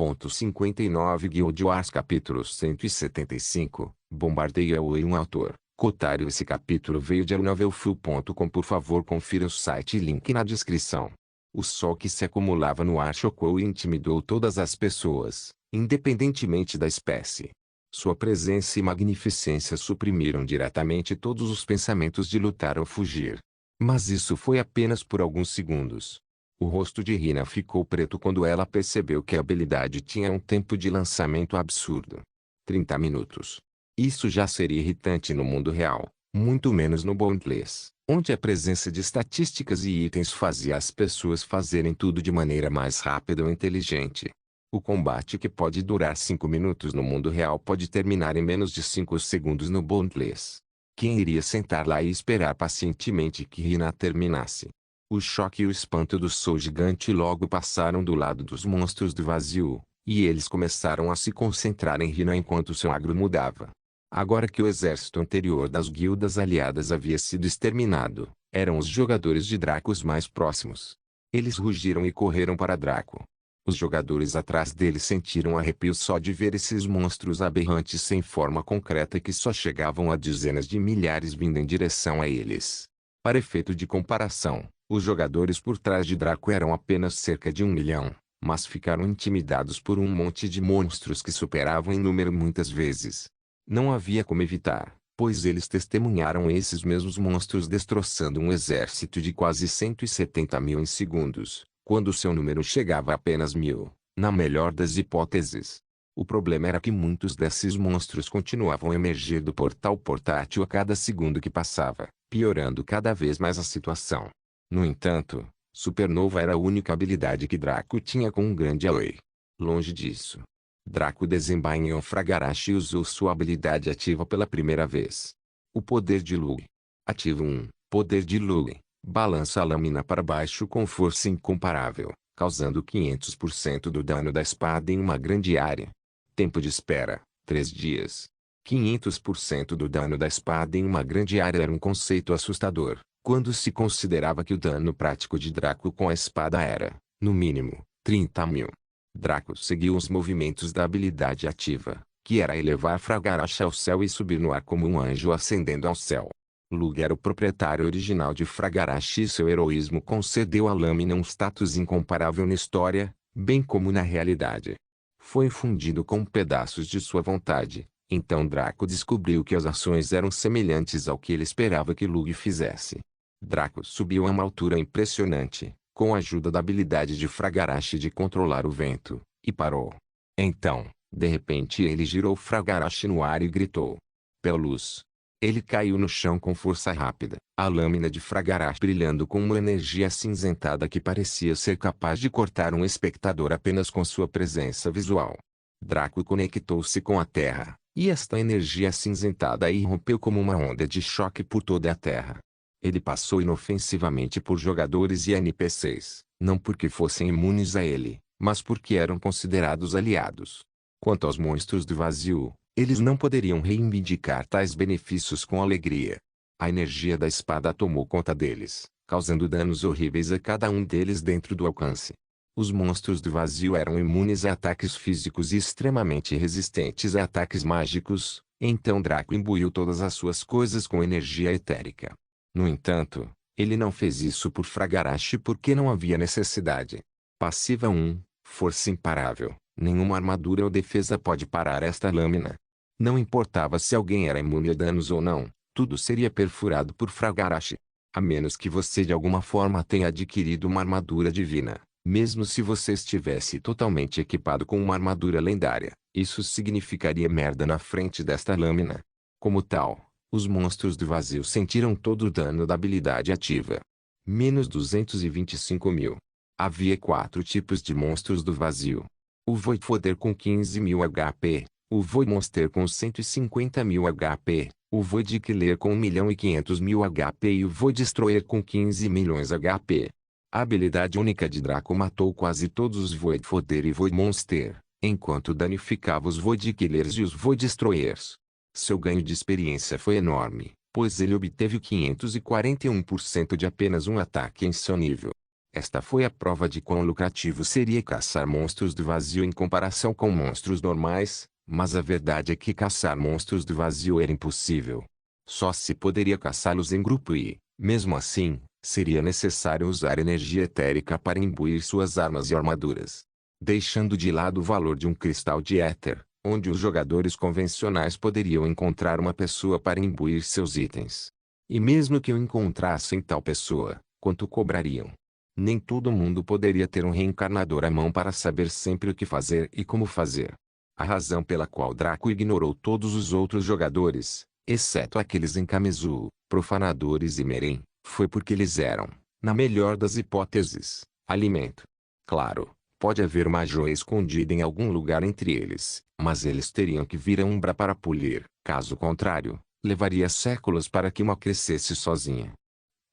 59 Guild Wars capítulo 175, Bombardeia o um autor, Kotaru. Esse capítulo veio de novelfull.com. Por favor confira o site e link na descrição. O sol que se acumulava no ar chocou e intimidou todas as pessoas, independentemente da espécie. Sua presença e magnificência suprimiram diretamente todos os pensamentos de lutar ou fugir. Mas isso foi apenas por alguns segundos. O rosto de Rina ficou preto quando ela percebeu que a habilidade tinha um tempo de lançamento absurdo. 30 minutos. Isso já seria irritante no mundo real, muito menos no Boundless, onde a presença de estatísticas e itens fazia as pessoas fazerem tudo de maneira mais rápida ou inteligente. O combate, que pode durar 5 minutos no mundo real, pode terminar em menos de 5 segundos no Boundless. Quem iria sentar lá e esperar pacientemente que Rina terminasse? O choque e o espanto do Sol Gigante logo passaram do lado dos monstros do vazio, e eles começaram a se concentrar em Rina enquanto seu agro mudava. Agora que o exército anterior das guildas aliadas havia sido exterminado, eram os jogadores de Dracos mais próximos. Eles rugiram e correram para Draco. Os jogadores atrás deles sentiram arrepios só de ver esses monstros aberrantes sem forma concreta que só chegavam a dezenas de milhares vindo em direção a eles. Para efeito de comparação, os jogadores por trás de Draco eram apenas cerca de 1 milhão, mas ficaram intimidados por um monte de monstros que superavam em número muitas vezes. Não havia como evitar, pois eles testemunharam esses mesmos monstros destroçando um exército de quase 170 mil em segundos, quando seu número chegava a apenas 1000, na melhor das hipóteses. O problema era que muitos desses monstros continuavam a emergir do portal portátil a cada segundo que passava, piorando cada vez mais a situação. No entanto, Supernova era a única habilidade que Draco tinha com um grande AOE. Longe disso. Draco desembainhou Fragarashi e usou sua habilidade ativa pela primeira vez. O poder de Lug. Ativo 1. Poder de Lug. Balança a lâmina para baixo com força incomparável, causando 500% do dano da espada em uma grande área. Tempo de espera, 3 dias. 500% do dano da espada em uma grande área era um conceito assustador, quando se considerava que o dano prático de Draco com a espada era, no mínimo, 30 mil. Draco seguiu os movimentos da habilidade ativa, que era elevar Fragarashi ao céu e subir no ar como um anjo ascendendo ao céu. Lug era o proprietário original de Fragarashi e seu heroísmo concedeu à lâmina um status incomparável na história, bem como na realidade. Foi fundido com pedaços de sua vontade, então Draco descobriu que as ações eram semelhantes ao que ele esperava que Lug fizesse. Draco subiu a uma altura impressionante, com a ajuda da habilidade de Fragarashi de controlar o vento, e parou. Então, de repente ele girou Fragarashi no ar e gritou. Pela luz. Ele caiu no chão com força rápida, a lâmina de Fragarashi brilhando com uma energia acinzentada que parecia ser capaz de cortar um espectador apenas com sua presença visual. Draco conectou-se com a Terra, e esta energia acinzentada irrompeu como uma onda de choque por toda a Terra. Ele passou inofensivamente por jogadores e NPCs, não porque fossem imunes a ele, mas porque eram considerados aliados. Quanto aos monstros do vazio, eles não poderiam reivindicar tais benefícios com alegria. A energia da espada tomou conta deles, causando danos horríveis a cada um deles dentro do alcance. Os monstros do vazio eram imunes a ataques físicos e extremamente resistentes a ataques mágicos, então Draco imbuiu todas as suas coisas com energia etérica. No entanto, ele não fez isso por Fragarashi porque não havia necessidade. Passiva 1, força imparável. Nenhuma armadura ou defesa pode parar esta lâmina. Não importava se alguém era imune a danos ou não, tudo seria perfurado por Fragarashi. A menos que você de alguma forma tenha adquirido uma armadura divina, mesmo se você estivesse totalmente equipado com uma armadura lendária, isso significaria merda na frente desta lâmina. Como tal, os monstros do vazio sentiram todo o dano da habilidade ativa. Menos 225 mil. Havia 4 tipos de monstros do vazio. O Void Foder com 15 mil HP, o Void Monster com 150 mil HP, o Void Killer com 1.500.000 HP e o Void Destroyer com 15 milhões HP. A habilidade única de Draco matou quase todos os Void Foder e Void Monster, enquanto danificava os Void Killers e os Void Destroyers. Seu ganho de experiência foi enorme, pois ele obteve 541% de apenas um ataque em seu nível. Esta foi a prova de quão lucrativo seria caçar monstros do vazio em comparação com monstros normais, mas a verdade é que caçar monstros do vazio era impossível. Só se poderia caçá-los em grupo e, mesmo assim, seria necessário usar energia etérica para imbuir suas armas e armaduras. Deixando de lado o valor de um cristal de éter, onde os jogadores convencionais poderiam encontrar uma pessoa para imbuir seus itens. E mesmo que o encontrassem tal pessoa, quanto cobrariam? Nem todo mundo poderia ter um reencarnador à mão para saber sempre o que fazer e como fazer. A razão pela qual Draco ignorou todos os outros jogadores, exceto aqueles em Kamizu, profanadores e Meren, foi porque eles eram, na melhor das hipóteses, alimento. Claro, pode haver uma joia escondida em algum lugar entre eles, mas eles teriam que vir a Umbra para polir. Caso contrário, levaria séculos para que uma crescesse sozinha.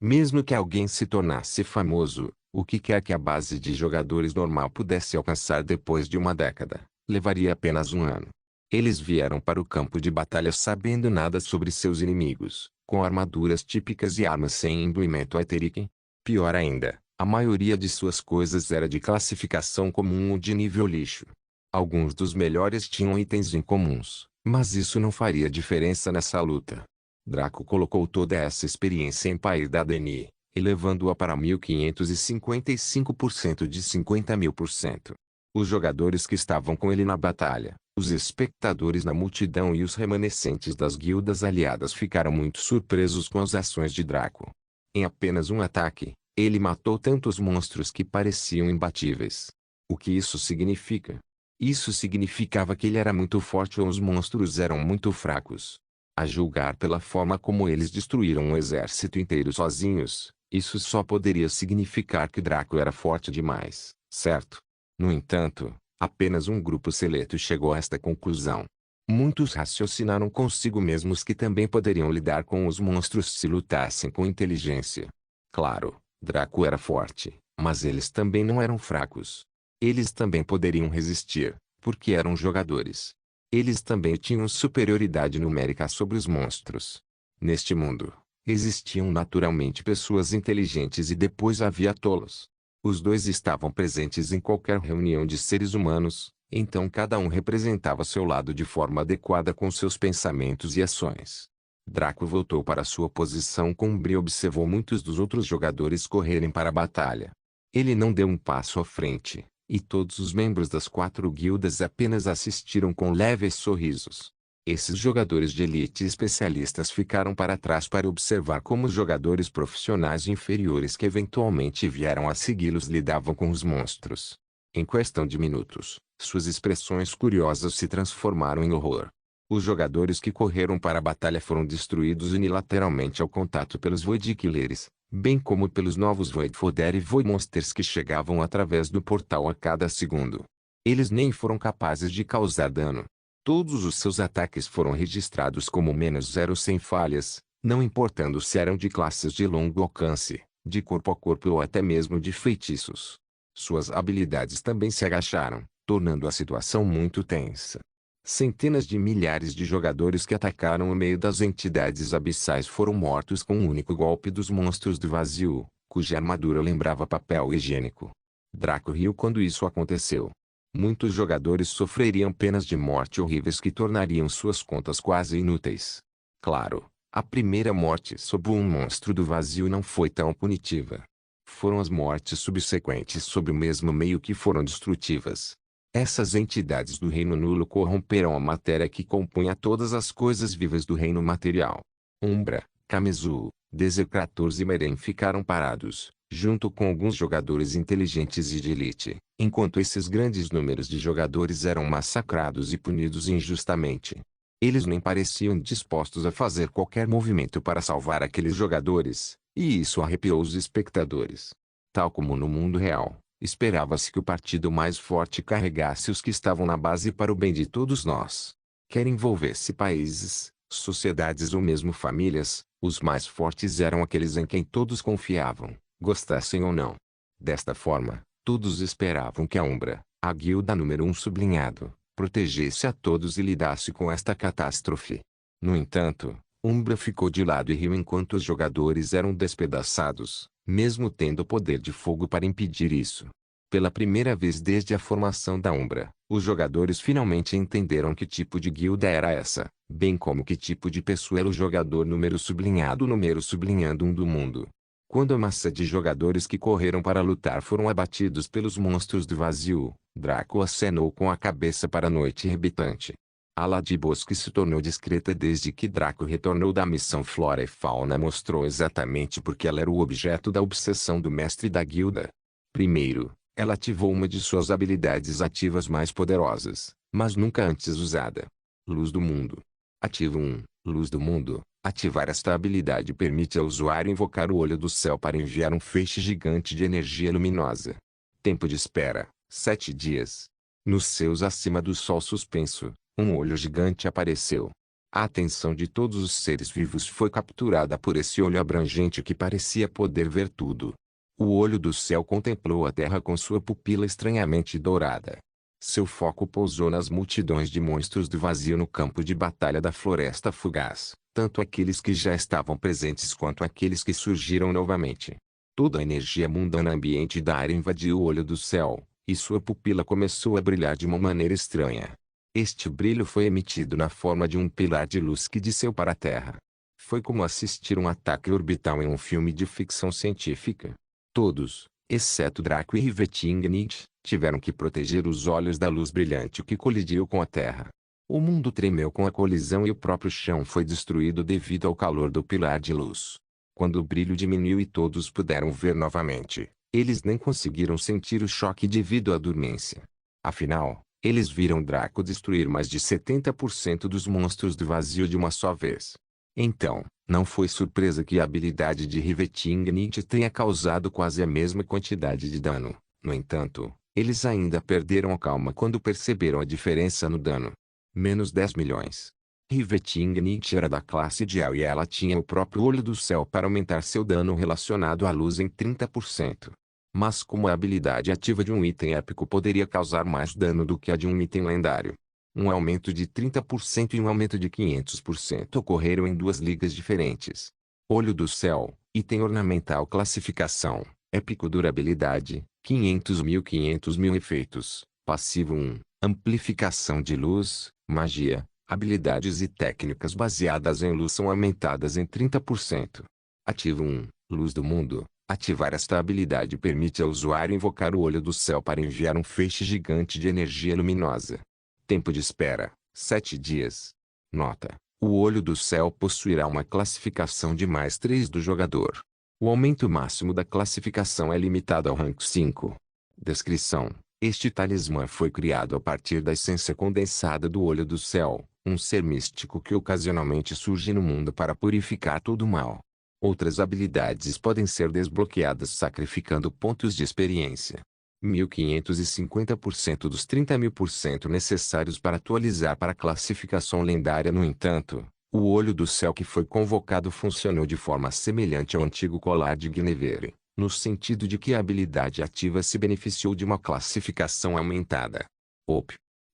Mesmo que alguém se tornasse famoso, o que quer que a base de jogadores normal pudesse alcançar depois de uma década, levaria apenas um ano. Eles vieram para o campo de batalha sabendo nada sobre seus inimigos, com armaduras típicas e armas sem imbuimento etérico. Pior ainda, a maioria de suas coisas era de classificação comum ou de nível lixo. Alguns dos melhores tinham itens incomuns, mas isso não faria diferença nessa luta. Draco colocou toda essa experiência em Pair da Deni, elevando-a para 1555% de 50.000%. Os jogadores que estavam com ele na batalha, os espectadores na multidão e os remanescentes das guildas aliadas ficaram muito surpresos com as ações de Draco. Em apenas um ataque, ele matou tantos monstros que pareciam imbatíveis. O que isso significa? Isso significava que ele era muito forte ou os monstros eram muito fracos. A julgar pela forma como eles destruíram um exército inteiro sozinhos, isso só poderia significar que Draco era forte demais, certo? No entanto, apenas um grupo seleto chegou a esta conclusão. Muitos raciocinaram consigo mesmos que também poderiam lidar com os monstros se lutassem com inteligência. Claro, Draco era forte, mas eles também não eram fracos. Eles também poderiam resistir, porque eram jogadores. Eles também tinham superioridade numérica sobre os monstros. Neste mundo, existiam naturalmente pessoas inteligentes e depois havia tolos. Os dois estavam presentes em qualquer reunião de seres humanos, então cada um representava seu lado de forma adequada com seus pensamentos e ações. Draco voltou para sua posição com Umbra e observou muitos dos outros jogadores correrem para a batalha. Ele não deu um passo à frente, e todos os membros das 4 guildas apenas assistiram com leves sorrisos. Esses jogadores de elite e especialistas ficaram para trás para observar como os jogadores profissionais inferiores que eventualmente vieram a segui-los lidavam com os monstros. Em questão de minutos, suas expressões curiosas se transformaram em horror. Os jogadores que correram para a batalha foram destruídos unilateralmente ao contato pelos Void Killers, bem como pelos novos Void Fodder e Void Monsters que chegavam através do portal a cada segundo. Eles nem foram capazes de causar dano. Todos os seus ataques foram registrados como -0 sem falhas, não importando se eram de classes de longo alcance, de corpo a corpo ou até mesmo de feitiços. Suas habilidades também se agacharam, tornando a situação muito tensa. Centenas de milhares de jogadores que atacaram o meio das entidades abissais foram mortos com um único golpe dos monstros do vazio, cuja armadura lembrava papel higiênico. Draco riu quando isso aconteceu. Muitos jogadores sofreriam penas de morte horríveis que tornariam suas contas quase inúteis. Claro, a primeira morte sob um monstro do vazio não foi tão punitiva. Foram as mortes subsequentes sobre o mesmo meio que foram destrutivas. Essas entidades do reino nulo corromperam a matéria que compunha todas as coisas vivas do reino material. Umbra, Kamizu, Desecrators e Meren ficaram parados, junto com alguns jogadores inteligentes e de elite, enquanto esses grandes números de jogadores eram massacrados e punidos injustamente. Eles nem pareciam dispostos a fazer qualquer movimento para salvar aqueles jogadores, e isso arrepiou os espectadores. Tal como no mundo real, esperava-se que o partido mais forte carregasse os que estavam na base para o bem de todos nós. Quer envolvesse países, sociedades ou mesmo famílias, os mais fortes eram aqueles em quem todos confiavam, gostassem ou não. Desta forma, todos esperavam que a Umbra, a guilda número 1 sublinhado, protegesse a todos e lidasse com esta catástrofe. No entanto, Umbra ficou de lado e riu enquanto os jogadores eram despedaçados, mesmo tendo o poder de fogo para impedir isso. Pela primeira vez desde a formação da Umbra, os jogadores finalmente entenderam que tipo de guilda era essa, bem como que tipo de pessoa era o jogador número sublinhado 1 do mundo. Quando a massa de jogadores que correram para lutar foram abatidos pelos monstros do vazio, Draco acenou com a cabeça para a noite rebitante. A Lady Bosque se tornou discreta desde que Draco retornou da missão Flora e Fauna mostrou exatamente porque ela era o objeto da obsessão do mestre da guilda. Primeiro, ela ativou uma de suas habilidades ativas mais poderosas, mas nunca antes usada. Luz do Mundo. Ativo 1. Luz do Mundo. Ativar esta habilidade permite ao usuário invocar o Olho do Céu para enviar um feixe gigante de energia luminosa. Tempo de espera: 7 dias. Nos céus acima do Sol suspenso, um olho gigante apareceu. A atenção de todos os seres vivos foi capturada por esse olho abrangente que parecia poder ver tudo. O Olho do Céu contemplou a terra com sua pupila estranhamente dourada. Seu foco pousou nas multidões de monstros do vazio no campo de batalha da Floresta Fugaz, tanto aqueles que já estavam presentes quanto aqueles que surgiram novamente. Toda a energia mundana ambiente da área invadiu o Olho do Céu, e sua pupila começou a brilhar de uma maneira estranha. Este brilho foi emitido na forma de um pilar de luz que desceu para a Terra. Foi como assistir um ataque orbital em um filme de ficção científica. Todos, exceto Draco e Rivetingnit, tiveram que proteger os olhos da luz brilhante que colidiu com a Terra. O mundo tremeu com a colisão e o próprio chão foi destruído devido ao calor do pilar de luz. Quando o brilho diminuiu e todos puderam ver novamente, eles nem conseguiram sentir o choque devido à dormência. Afinal, eles viram Draco destruir mais de 70% dos monstros do vazio de uma só vez. Então, não foi surpresa que a habilidade de Rivetingnit tenha causado quase a mesma quantidade de dano. No entanto, eles ainda perderam a calma quando perceberam a diferença no dano. Menos 10 milhões. Rivetingnit era da classe Gel e ela tinha o próprio Olho do Céu para aumentar seu dano relacionado à luz em 30%. Mas como a habilidade ativa de um item épico poderia causar mais dano do que a de um item lendário. Um aumento de 30% e um aumento de 500% ocorreram em duas ligas diferentes. Olho do Céu, item ornamental classificação, épico durabilidade, 500.000 efeitos, passivo 1, amplificação de luz, magia, habilidades e técnicas baseadas em luz são aumentadas em 30%. Ativo 1, Luz do Mundo. Ativar esta habilidade permite ao usuário invocar o Olho do Céu para enviar um feixe gigante de energia luminosa. Tempo de espera: 7 dias. Nota: o Olho do Céu possuirá uma classificação de mais 3 do jogador. O aumento máximo da classificação é limitado ao rank 5. Descrição: este talismã foi criado a partir da essência condensada do Olho do Céu, um ser místico que ocasionalmente surge no mundo para purificar todo o mal. Outras habilidades podem ser desbloqueadas sacrificando pontos de experiência. 1550% dos 30.000% necessários para atualizar para a classificação lendária. No entanto, o Olho do Céu que foi convocado funcionou de forma semelhante ao antigo colar de Guinevere, no sentido de que a habilidade ativa se beneficiou de uma classificação aumentada.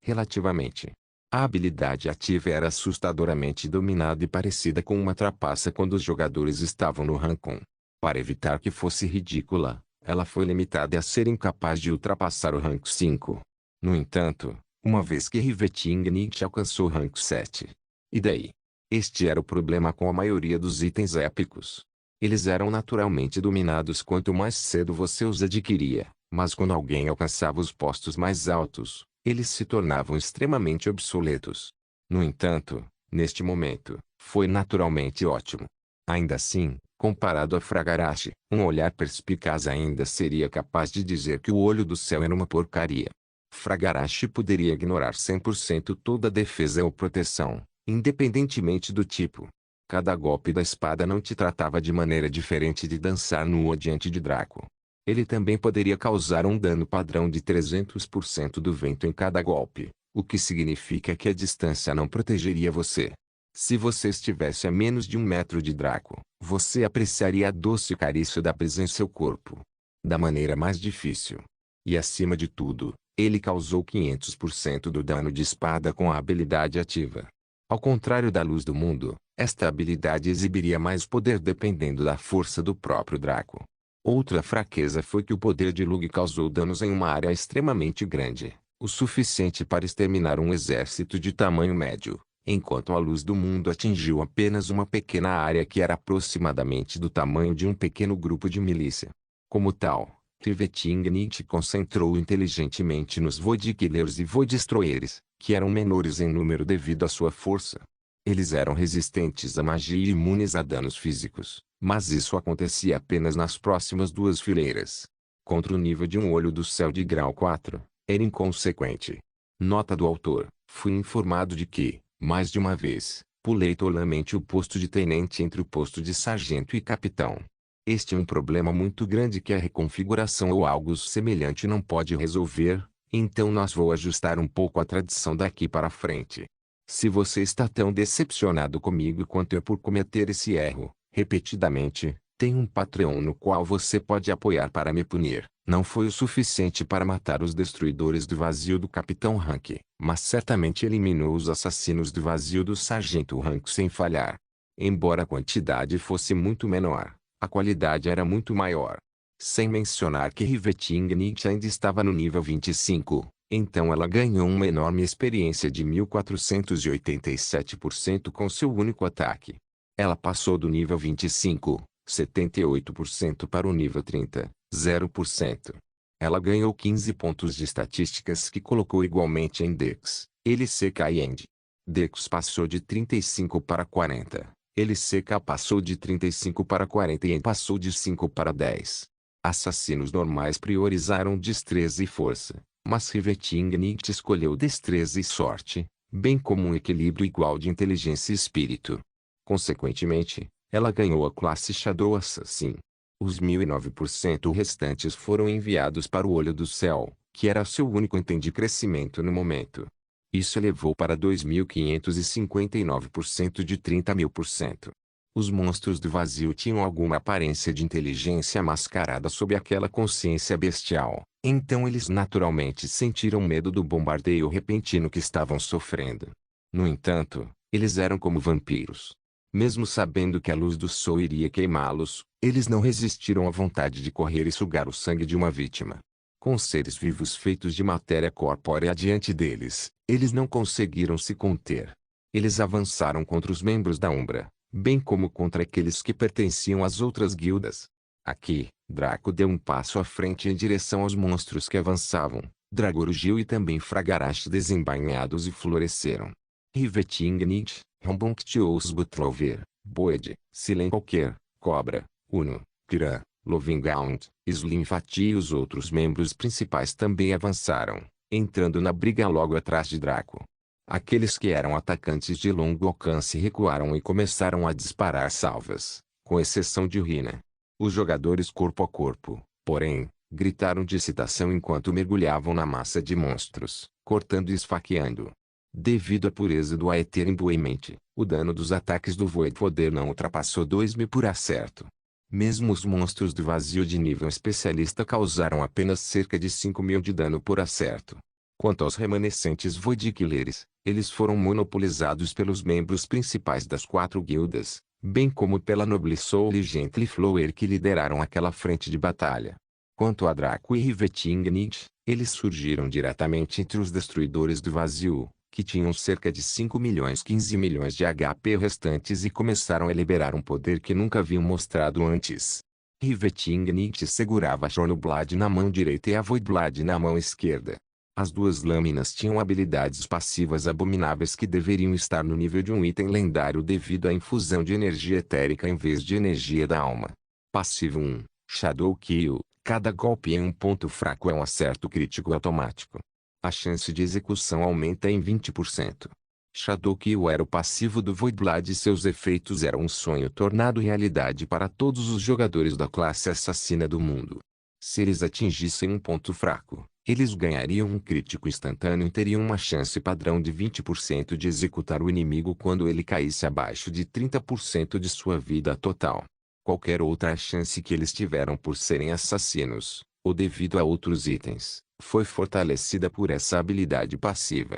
Relativamente. A habilidade ativa era assustadoramente dominada e parecida com uma trapaça quando os jogadores estavam no rank 1. Para evitar que fosse ridícula, ela foi limitada a ser incapaz de ultrapassar o rank 5. No entanto, uma vez que Rivetingnit alcançou o rank 7. E daí? Este era o problema com a maioria dos itens épicos. Eles eram naturalmente dominados quanto mais cedo você os adquiria, mas quando alguém alcançava os postos mais altos, eles se tornavam extremamente obsoletos. No entanto, neste momento, foi naturalmente ótimo. Ainda assim, comparado a Fragarashi, um olhar perspicaz ainda seria capaz de dizer que o Olho do Céu era uma porcaria. Fragarashi poderia ignorar 100% toda a defesa ou proteção, independentemente do tipo. Cada golpe da espada não te tratava de maneira diferente de dançar nua diante de Draco. Ele também poderia causar um dano padrão de 300% do vento em cada golpe, o que significa que a distância não protegeria você. Se você estivesse a menos de 1 metro de Draco, você apreciaria a doce carícia da brisa em seu corpo. Da maneira mais difícil. E acima de tudo, ele causou 500% do dano de espada com a habilidade ativa. Ao contrário da Luz do Mundo, esta habilidade exibiria mais poder dependendo da força do próprio Draco. Outra fraqueza foi que o poder de Lug causou danos em uma área extremamente grande, o suficiente para exterminar um exército de tamanho médio, enquanto a luz do mundo atingiu apenas uma pequena área que era aproximadamente do tamanho de um pequeno grupo de milícia. Como tal, Tvetingnit concentrou inteligentemente nos Void Killers e Void Destroyers, que eram menores em número devido à sua força. Eles eram resistentes à magia e imunes a danos físicos, mas isso acontecia apenas nas próximas duas fileiras. Contra o nível de um olho do céu de grau 4, era inconsequente. Nota do autor: fui informado de que, mais de uma vez, pulei tolamente o posto de tenente entre o posto de sargento e capitão. Este é um problema muito grande que a reconfiguração ou algo semelhante não pode resolver, então nós vou ajustar um pouco a tradição daqui para frente. Se você está tão decepcionado comigo quanto eu por cometer esse erro, repetidamente, tem um Patreon no qual você pode apoiar para me punir. Não foi o suficiente para matar os destruidores do vazio do Capitão Rank, mas certamente eliminou os assassinos do vazio do Sargento Rank sem falhar. Embora a quantidade fosse muito menor, a qualidade era muito maior. Sem mencionar que Rivetingnit ainda estava no nível 25. Então ela ganhou uma enorme experiência de 1487% com seu único ataque. Ela passou do nível 25, 78% para o nível 30, 0%. Ela ganhou 15 pontos de estatísticas que colocou igualmente em Dex, LCK e End. Dex passou de 35 para 40, LCK passou de 35 para 40 e End passou de 5 para 10. Assassinos normais priorizaram destreza e força, mas Rivetingnit escolheu destreza e sorte, bem como um equilíbrio igual de inteligência e espírito. Consequentemente, ela ganhou a classe Shadow Assassin. Os 1009% restantes foram enviados para o Olho do Céu, que era seu único item de crescimento no momento. Isso elevou para 2559% de 30.000%. Os monstros do vazio tinham alguma aparência de inteligência mascarada sob aquela consciência bestial, então eles naturalmente sentiram medo do bombardeio repentino que estavam sofrendo. No entanto, eles eram como vampiros. Mesmo sabendo que a luz do sol iria queimá-los, eles não resistiram à vontade de correr e sugar o sangue de uma vítima. Com seres vivos feitos de matéria corpórea diante deles, eles não conseguiram se conter. Eles avançaram contra os membros da Umbra, bem como contra aqueles que pertenciam às outras guildas. Aqui, Draco deu um passo à frente em direção aos monstros que avançavam. Dragor rugiu e também Fragarash desembainhados e floresceram. Rivetingnit, Rambunctious Butrover, Boed, Silenqualquer, Cobra, Uno, Kiran, Lovingaunt, Slimfati e os outros membros principais também avançaram, entrando na briga logo atrás de Draco. Aqueles que eram atacantes de longo alcance recuaram e começaram a disparar salvas, com exceção de Rina. Os jogadores corpo a corpo, porém, gritaram de excitação enquanto mergulhavam na massa de monstros, cortando e esfaqueando. Devido à pureza do Aether imbuemente, o dano dos ataques do Void Poder não ultrapassou 2000 por acerto. Mesmo os monstros do vazio de nível especialista causaram apenas cerca de 5000 de dano por acerto. Quanto aos remanescentes Void Killers, eles foram monopolizados pelos membros principais das 4 guildas, bem como pela Noble Soul e Gently Flower que lideraram aquela frente de batalha. Quanto a Draco e Rivetingnit, eles surgiram diretamente entre os Destruidores do Vazio, que tinham cerca de 5 milhões 15 milhões de HP restantes e começaram a liberar um poder que nunca haviam mostrado antes. Rivetingnit segurava a Chronoblade na mão direita e a Voidblade na mão esquerda. As duas lâminas tinham habilidades passivas abomináveis que deveriam estar no nível de um item lendário devido à infusão de energia etérica em vez de energia da alma. Passivo 1, Shadow Kill, cada golpe em um ponto fraco é um acerto crítico automático. A chance de execução aumenta em 20%. Shadow Kill era o passivo do Voidblade e seus efeitos eram um sonho tornado realidade para todos os jogadores da classe assassina do mundo. Se eles atingissem um ponto fraco, eles ganhariam um crítico instantâneo e teriam uma chance padrão de 20% de executar o inimigo quando ele caísse abaixo de 30% de sua vida total. Qualquer outra chance que eles tiveram por serem assassinos, ou devido a outros itens, foi fortalecida por essa habilidade passiva.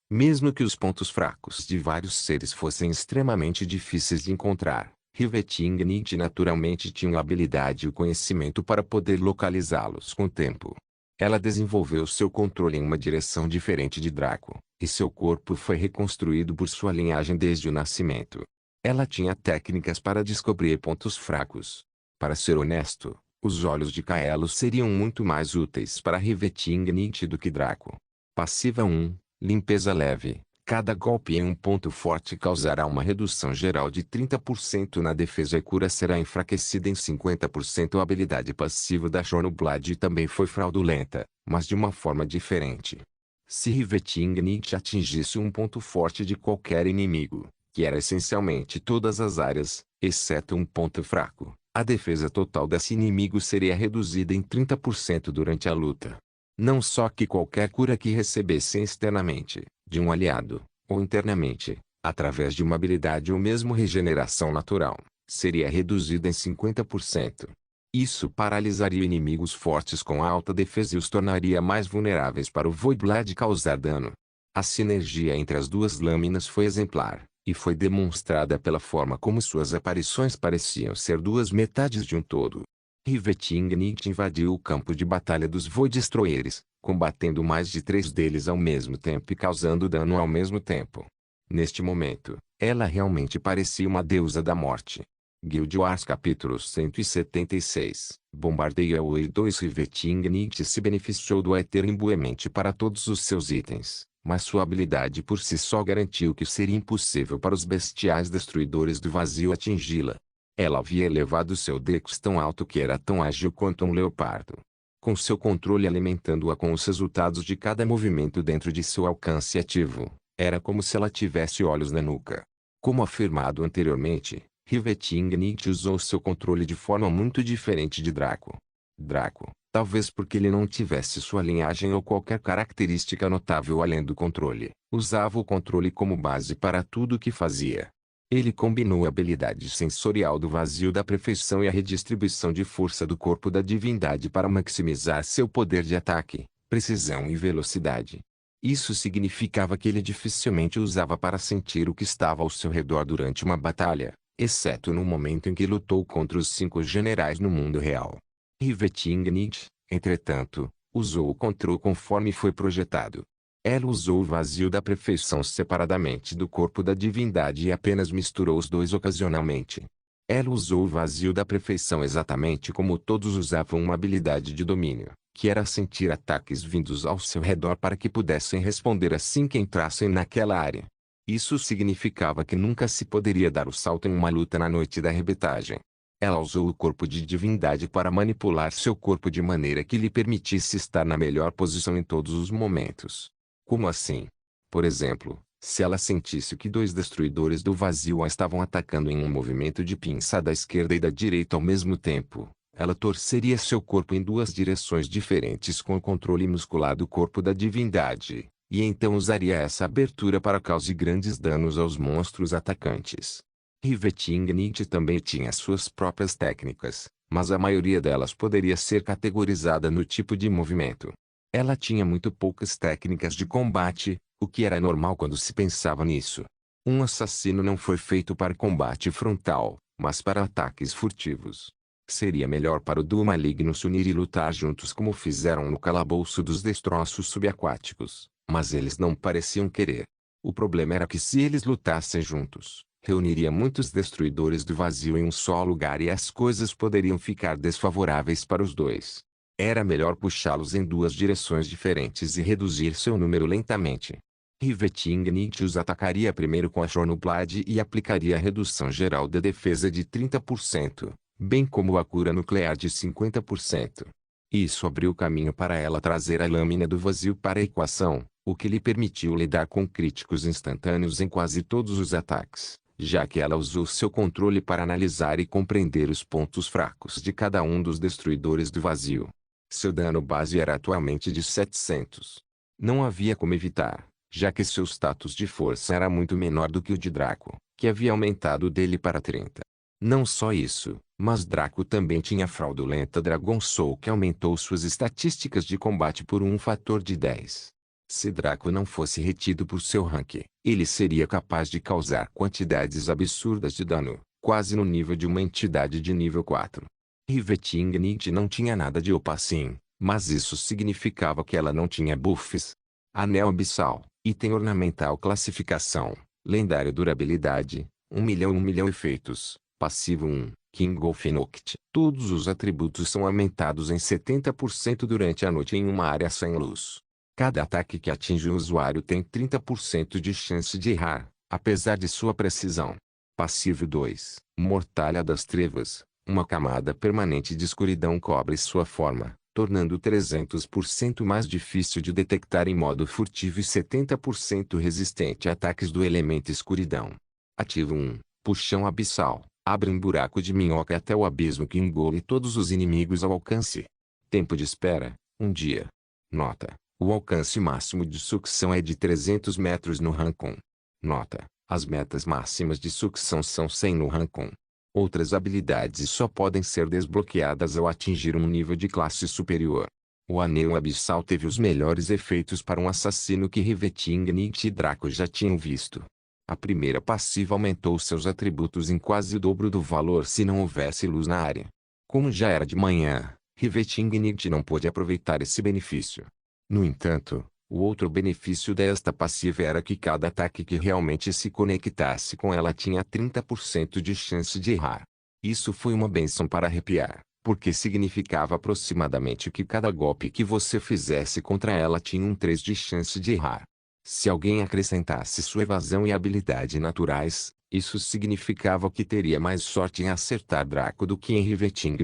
Mesmo que os pontos fracos de vários seres fossem extremamente difíceis de encontrar, Riveting naturalmente tinha a habilidade e o conhecimento para poder localizá-los com o tempo. Ela desenvolveu seu controle em uma direção diferente de Draco, e seu corpo foi reconstruído por sua linhagem desde o nascimento. Ela tinha técnicas para descobrir pontos fracos. Para ser honesto, os olhos de Kaelos seriam muito mais úteis para Riveting do que Draco. Passiva 1, limpeza leve. Cada golpe em um ponto forte causará uma redução geral de 30% na defesa e cura será enfraquecida em 50%. A habilidade passiva da Chronoblade também foi fraudulenta, mas de uma forma diferente. Se Riveting atingisse um ponto forte de qualquer inimigo, que era essencialmente todas as áreas, exceto um ponto fraco, a defesa total desse inimigo seria reduzida em 30% durante a luta. Não só que qualquer cura que recebesse externamente, de um aliado, ou internamente, através de uma habilidade ou mesmo regeneração natural, seria reduzida em 50%. Isso paralisaria inimigos fortes com alta defesa e os tornaria mais vulneráveis para o Voidblade causar dano. A sinergia entre as duas lâminas foi exemplar, e foi demonstrada pela forma como suas aparições pareciam ser duas metades de um todo. Riveting invadiu o campo de batalha dos Void Destroyers, combatendo mais de 3 deles ao mesmo tempo e causando dano ao mesmo tempo. Neste momento, ela realmente parecia uma deusa da morte. Guild Wars capítulo 176, Bombardeio Away 2. Riveting se beneficiou do Aether Imbuement para todos os seus itens, mas sua habilidade por si só garantiu que seria impossível para os bestiais destruidores do vazio atingi-la. Ela havia elevado seu Dex tão alto que era tão ágil quanto um leopardo. Com seu controle alimentando-a com os resultados de cada movimento dentro de seu alcance ativo, era como se ela tivesse olhos na nuca. Como afirmado anteriormente, Riveting usou seu controle de forma muito diferente de Draco. Draco, talvez porque ele não tivesse sua linhagem ou qualquer característica notável além do controle, usava o controle como base para tudo o que fazia. Ele combinou a habilidade sensorial do vazio da perfeição e a redistribuição de força do corpo da divindade para maximizar seu poder de ataque, precisão e velocidade. Isso significava que ele dificilmente usava para sentir o que estava ao seu redor durante uma batalha, exceto no momento em que lutou contra os 5 generais no mundo real. Riveting, entretanto, usou o controle conforme foi projetado. Ela usou o vazio da perfeição separadamente do corpo da divindade e apenas misturou os dois ocasionalmente. Ela usou o vazio da perfeição exatamente como todos usavam uma habilidade de domínio, que era sentir ataques vindos ao seu redor para que pudessem responder assim que entrassem naquela área. Isso significava que nunca se poderia dar o salto em uma luta na noite da arrebitagem. Ela usou o corpo de divindade para manipular seu corpo de maneira que lhe permitisse estar na melhor posição em todos os momentos. Como assim? Por exemplo, se ela sentisse que 2 destruidores do vazio a estavam atacando em um movimento de pinça da esquerda e da direita ao mesmo tempo, ela torceria seu corpo em 2 direções diferentes com o controle muscular do corpo da divindade, e então usaria essa abertura para causar grandes danos aos monstros atacantes. Riveting também tinha suas próprias técnicas, mas a maioria delas poderia ser categorizada no tipo de movimento. Ela tinha muito poucas técnicas de combate, o que era normal quando se pensava nisso. Um assassino não foi feito para combate frontal, mas para ataques furtivos. Seria melhor para o duo maligno se unir e lutar juntos como fizeram no calabouço dos destroços subaquáticos, mas eles não pareciam querer. O problema era que se eles lutassem juntos, reuniria muitos destruidores do vazio em um só lugar e as coisas poderiam ficar desfavoráveis para os dois. Era melhor puxá-los em 2 direções diferentes e reduzir seu número lentamente. Riveting os atacaria primeiro com a Chronoblade e aplicaria a redução geral da defesa de 30%, bem como a cura nuclear de 50%. Isso abriu caminho para ela trazer a lâmina do vazio para a equação, o que lhe permitiu lidar com críticos instantâneos em quase todos os ataques, já que ela usou seu controle para analisar e compreender os pontos fracos de cada um dos destruidores do vazio. Seu dano base era atualmente de 700. Não havia como evitar, já que seu status de força era muito menor do que o de Draco, que havia aumentado dele para 30. Não só isso, mas Draco também tinha a fraudulenta Dragon Soul que aumentou suas estatísticas de combate por um fator de 10. Se Draco não fosse retido por seu rank, ele seria capaz de causar quantidades absurdas de dano, quase no nível de uma entidade de nível 4. Riveting não tinha nada de Opacin, mas isso significava que ela não tinha buffs. Anel Abissal, item ornamental classificação, lendário durabilidade, 1.000.000 efeitos, passivo 1, King of Noct. Todos os atributos são aumentados em 70% durante a noite em uma área sem luz. Cada ataque que atinge o usuário tem 30% de chance de errar, apesar de sua precisão. Passivo 2, Mortalha das Trevas. Uma camada permanente de escuridão cobre sua forma, tornando 300% mais difícil de detectar em modo furtivo e 70% resistente a ataques do elemento escuridão. Ativo 1, Puxão Abissal. Abre um buraco de minhoca até o abismo que engole todos os inimigos ao alcance. Tempo de espera, 1 dia. Nota: o alcance máximo de sucção é de 300 metros no Rancon. Nota: as metas máximas de sucção são 100 no Rancon. Outras habilidades só podem ser desbloqueadas ao atingir um nível de classe superior. O Anel Abissal teve os melhores efeitos para um assassino que Riveting e Draco já tinham visto. A primeira passiva aumentou seus atributos em quase o dobro do valor se não houvesse luz na área. Como já era de manhã, Riveting não pôde aproveitar esse benefício. No entanto, o outro benefício desta passiva era que cada ataque que realmente se conectasse com ela tinha 30% de chance de errar. Isso foi uma bênção para arrepiar, porque significava aproximadamente que cada golpe que você fizesse contra ela tinha um 3 de chance de errar. Se alguém acrescentasse sua evasão e habilidade naturais, isso significava que teria mais sorte em acertar Draco do que em Riveting.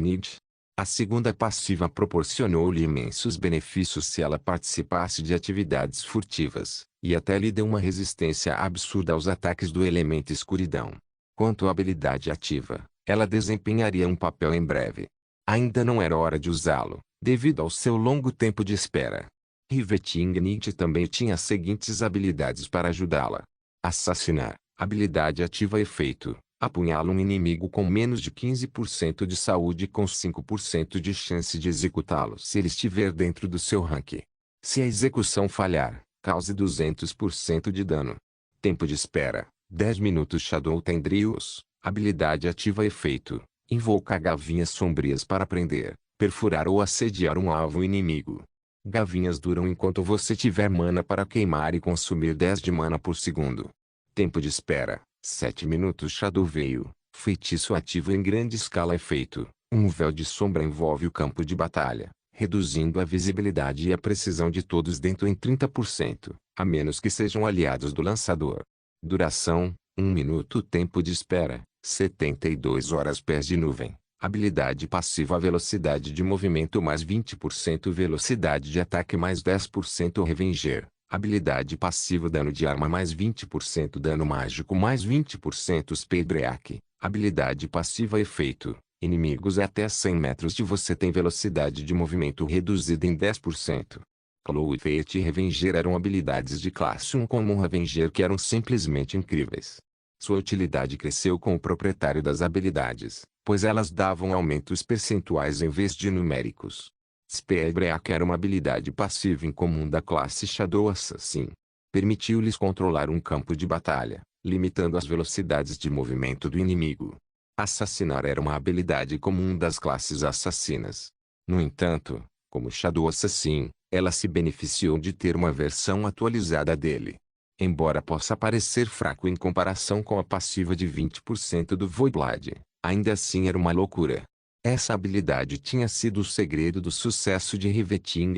A segunda passiva proporcionou-lhe imensos benefícios se ela participasse de atividades furtivas, e até lhe deu uma resistência absurda aos ataques do elemento escuridão. Quanto à habilidade ativa, ela desempenharia um papel em breve. Ainda não era hora de usá-lo, devido ao seu longo tempo de espera. Riveting também tinha as seguintes habilidades para ajudá-la. Assassinar, habilidade ativa efeito. Apunhala um inimigo com menos de 15% de saúde com 5% de chance de executá-lo se ele estiver dentro do seu rank. Se a execução falhar, cause 200% de dano. Tempo de espera, 10 minutos. Shadow Tendrils, habilidade ativa efeito. Invoca gavinhas sombrias para prender, perfurar ou assediar um alvo inimigo. Gavinhas duram enquanto você tiver mana para queimar e consumir 10 de mana por segundo. Tempo de espera, 7 minutos. Shadow Veil, feitiço ativo em grande escala efeito. Um véu de sombra envolve o campo de batalha, reduzindo a visibilidade e a precisão de todos dentro em 30%, a menos que sejam aliados do lançador. Duração, 1 minuto. Tempo de espera, 72 horas. Pés de nuvem. Habilidade passiva velocidade de movimento mais 20%, velocidade de ataque mais 10%. Revenger. Habilidade passiva dano de arma mais 20%, dano mágico mais 20%. Speedbreak. Habilidade passiva efeito. Inimigos até 100 metros de você têm velocidade de movimento reduzida em 10%. Claw e Fate e Revenger eram habilidades de classe 1 comum Revenger que eram simplesmente incríveis. Sua utilidade cresceu com o proprietário das habilidades, pois elas davam aumentos percentuais em vez de numéricos. Speedbreak era uma habilidade passiva incomum da classe Shadow Assassin. Permitiu-lhes controlar um campo de batalha, limitando as velocidades de movimento do inimigo. Assassinar era uma habilidade comum das classes assassinas. No entanto, como Shadow Assassin, ela se beneficiou de ter uma versão atualizada dele. Embora possa parecer fraco em comparação com a passiva de 20% do Voidblade, ainda assim era uma loucura. Essa habilidade tinha sido o segredo do sucesso de Riveting